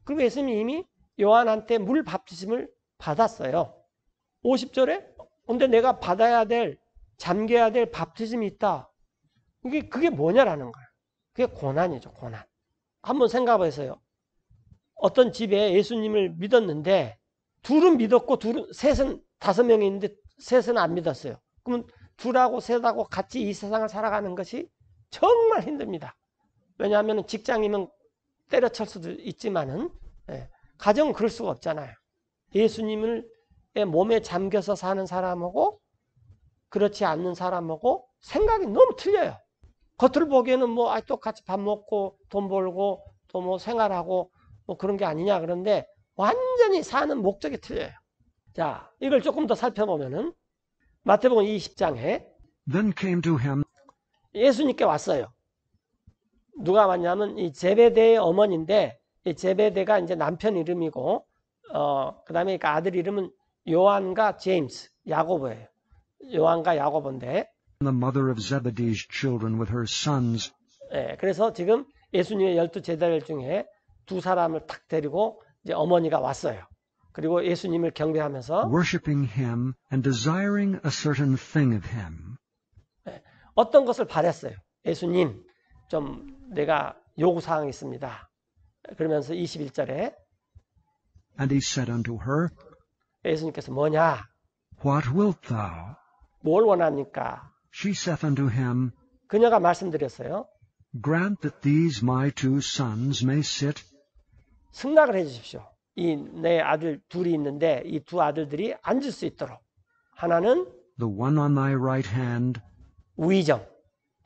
그리고 예수님이 이미 요한한테 물 바티즘을 받았어요. 50절에 근데 내가 받아야 될 잠겨야 될 바티즘이 있다. 그게 뭐냐라는 거예요. 그게 고난이죠. 고난. 한번 생각해 보세요. 어떤 집에 예수님을 믿었는데 둘은 믿었고 셋은 5명이 있는데 셋은 안 믿었어요. 그러면 둘하고 셋하고 같이 이 세상을 살아가는 것이 정말 힘듭니다. 왜냐하면 직장이면 때려칠 수도 있지만은 가정은 그럴 수가 없잖아요. 예수님의 몸에 잠겨서 사는 사람하고 그렇지 않는 사람하고 생각이 너무 틀려요. 겉을 보기에는 뭐 똑같이 밥 먹고 돈 벌고 또 뭐 생활하고 뭐 그런 게 아니냐 그런데 완전히 사는 목적이 틀려요. 자, 이걸 조금 더 살펴보면은 마태복음 20장에 Then came to him 예수님께 왔어요. 누가 왔냐면 이 제베데의 어머니인데 이 제베데가 이제 남편 이름이고 그다음에 그 아들 이름은 요한과 제임스, 야고보예요. 요한과 야고보인데 the mother of Zebedee's children with her sons, 그래서 지금 예수님의 12제자들 중에 2사람을 탁 데리고 이제 어머니가 왔어요. 그리고 예수님을 경배하면서 worshiping him and desiring a certain thing of him. 어떤 것을 바랬어요. 예수님, 좀 내가 요구사항이 있습니다. 그러면서 21절에 And he said unto her, 예수님께서 뭐냐? What wilt thou? 뭘 원합니까? She saith unto him, 그녀가 말씀드렸어요. Grant that these my 2 sons may sit 승낙을 해 주십시오. 이 내 아들 둘이 있는데 이 2 아들들이 앉을 수 있도록. 하나는 the one on thy right hand, 위정,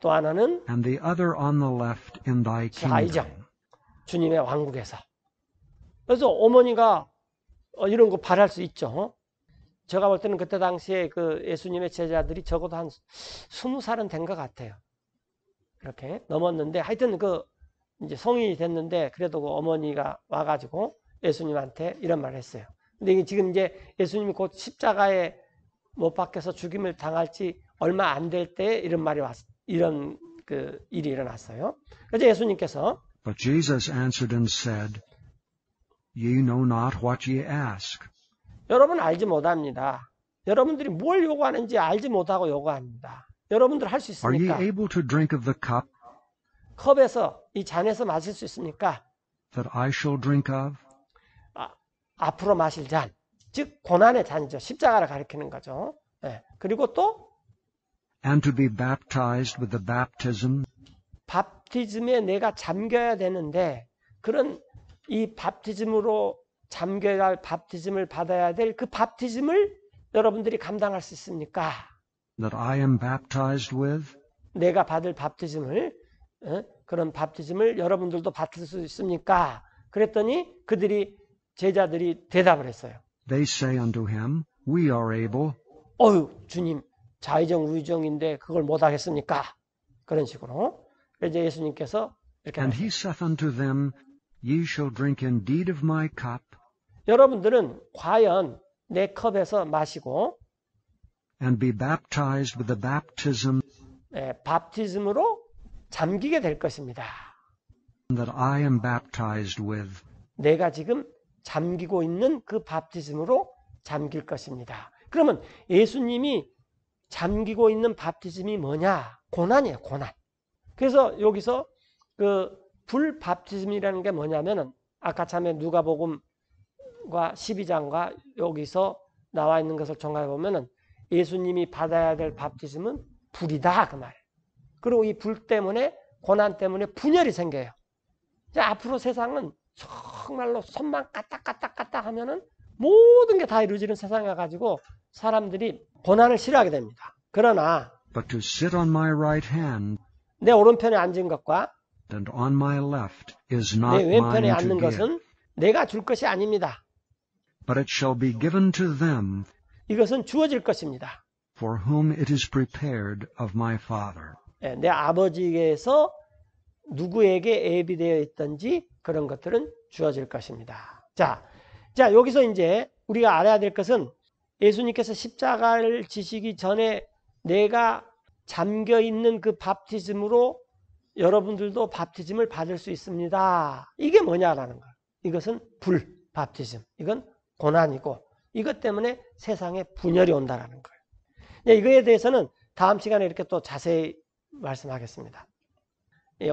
또 하나는 and the other on the left in thy 좌이정. kingdom. 주님의 왕국에서. 그래서 어머니가 이런 거 바랄 수 있죠. 제가 볼 때는 그때 당시에 그 예수님의 제자들이 적어도 한 20살은 된 것 같아요. 이렇게 넘었는데 하여튼 그 이제 성인이 됐는데 그래도 그 어머니가 와가지고 예수님한테 이런 말을 했어요. 근데 이게 지금 이제 예수님이 곧 십자가에 못 박혀서 죽임을 당할지 얼마 안 될 때 이런 말이 이런 그 일이 일어났어요. 그래서 예수님께서 But Jesus answered and said, Ye know not what ye ask. 여러분 알지 못합니다. 여러분들이 뭘 요구하는지 알지 못하고 요구합니다. 여러분들 할 수 Are ye 있습니까? able to drink of the cup 컵에서 이 잔에서 마실 수 있습니까? that I shall drink of? 앞으로 마실 잔, 즉 고난의 잔이죠. 십자가를 가리키는 거죠. 예. 그리고 또 And to be baptized with the baptism 밥티즘에 내가 잠겨야 되는데 그런 이 밥티즘으로 잠겨야 할 밥티즘을 받아야 될 그 밥티즘을 여러분들이 감당할 수 있습니까? that I am baptized with? 내가 받을 밥티즘을 그런 밥티즘을 여러분들도 받을 수 있습니까? 그랬더니 제자들이 대답을 했어요. They say unto him, We are able. 어휴 주님 좌의정 우의정인데 그걸 못하겠습니까? 그런 식으로. 그래서 예수님께서 이렇게 And he 말씀하셨어요. saith unto them, Ye shall drink indeed of my cup, 여러분들은 과연 내 컵에서 마시고 and be baptized with the baptism 밥티즘으로 잠기게 될 것입니다. that I am baptized with. 내가 지금 잠기고 있는 그 밥티즘으로 잠길 것입니다. 그러면 예수님이 잠기고 있는 밥티즘이 뭐냐? 고난이에요, 고난. 그래서 여기서 그 불밥티즘이라는 게 뭐냐면은 아까 참에 누가복음과 12장과 여기서 나와 있는 것을 종합해 보면은 예수님이 받아야 될 밥티즘은 불이다 그 말이에요. 그리고 이 불 때문에 고난 때문에 분열이 생겨요. 이제 앞으로 세상은 정말로 손만 까딱까딱까딱 하면은 모든 게 다 이루어지는 세상에 가지고 사람들이 고난을 싫어하게 됩니다. 그러나 But to sit on my right hand 내 오른편에 앉은 것과 and on my left is 내 not 왼편에 mine to 앉는 give, 것은 내가 줄 것이 아닙니다. but it shall be given to them 이것은 주어질 것입니다. for whom it is prepared of my Father. 내 아버지에게서 누구에게 예비되어 있든지 그런 것들은 주어질 것입니다. 자, 여기서 이제 우리가 알아야 될 것은 예수님께서 십자가를 지시기 전에 내가 잠겨 있는 그 밥티즘으로 여러분들도 밥티즘을 받을 수 있습니다. 이게 뭐냐라는 거예요. 이것은 불 밥티즘. 이건 고난이고 이것 때문에 세상에 분열이 온다라는 거예요. 이거에 대해서는 다음 시간에 이렇게 또 자세히 말씀하겠습니다.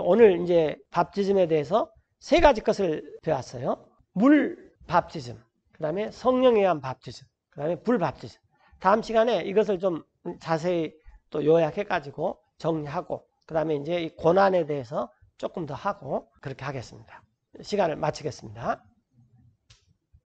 오늘 이제 밥티즘에 대해서 세 가지 것을 배웠어요. 물 밥티즘, 그 다음에 성령에 의한 밥티즘, 그 다음에 불 밥티즘. 다음 시간에 이것을 좀 자세히 또 요약해가지고 정리하고, 그 다음에 이제 이 고난에 대해서 조금 더 하고 그렇게 하겠습니다. 시간을 마치겠습니다.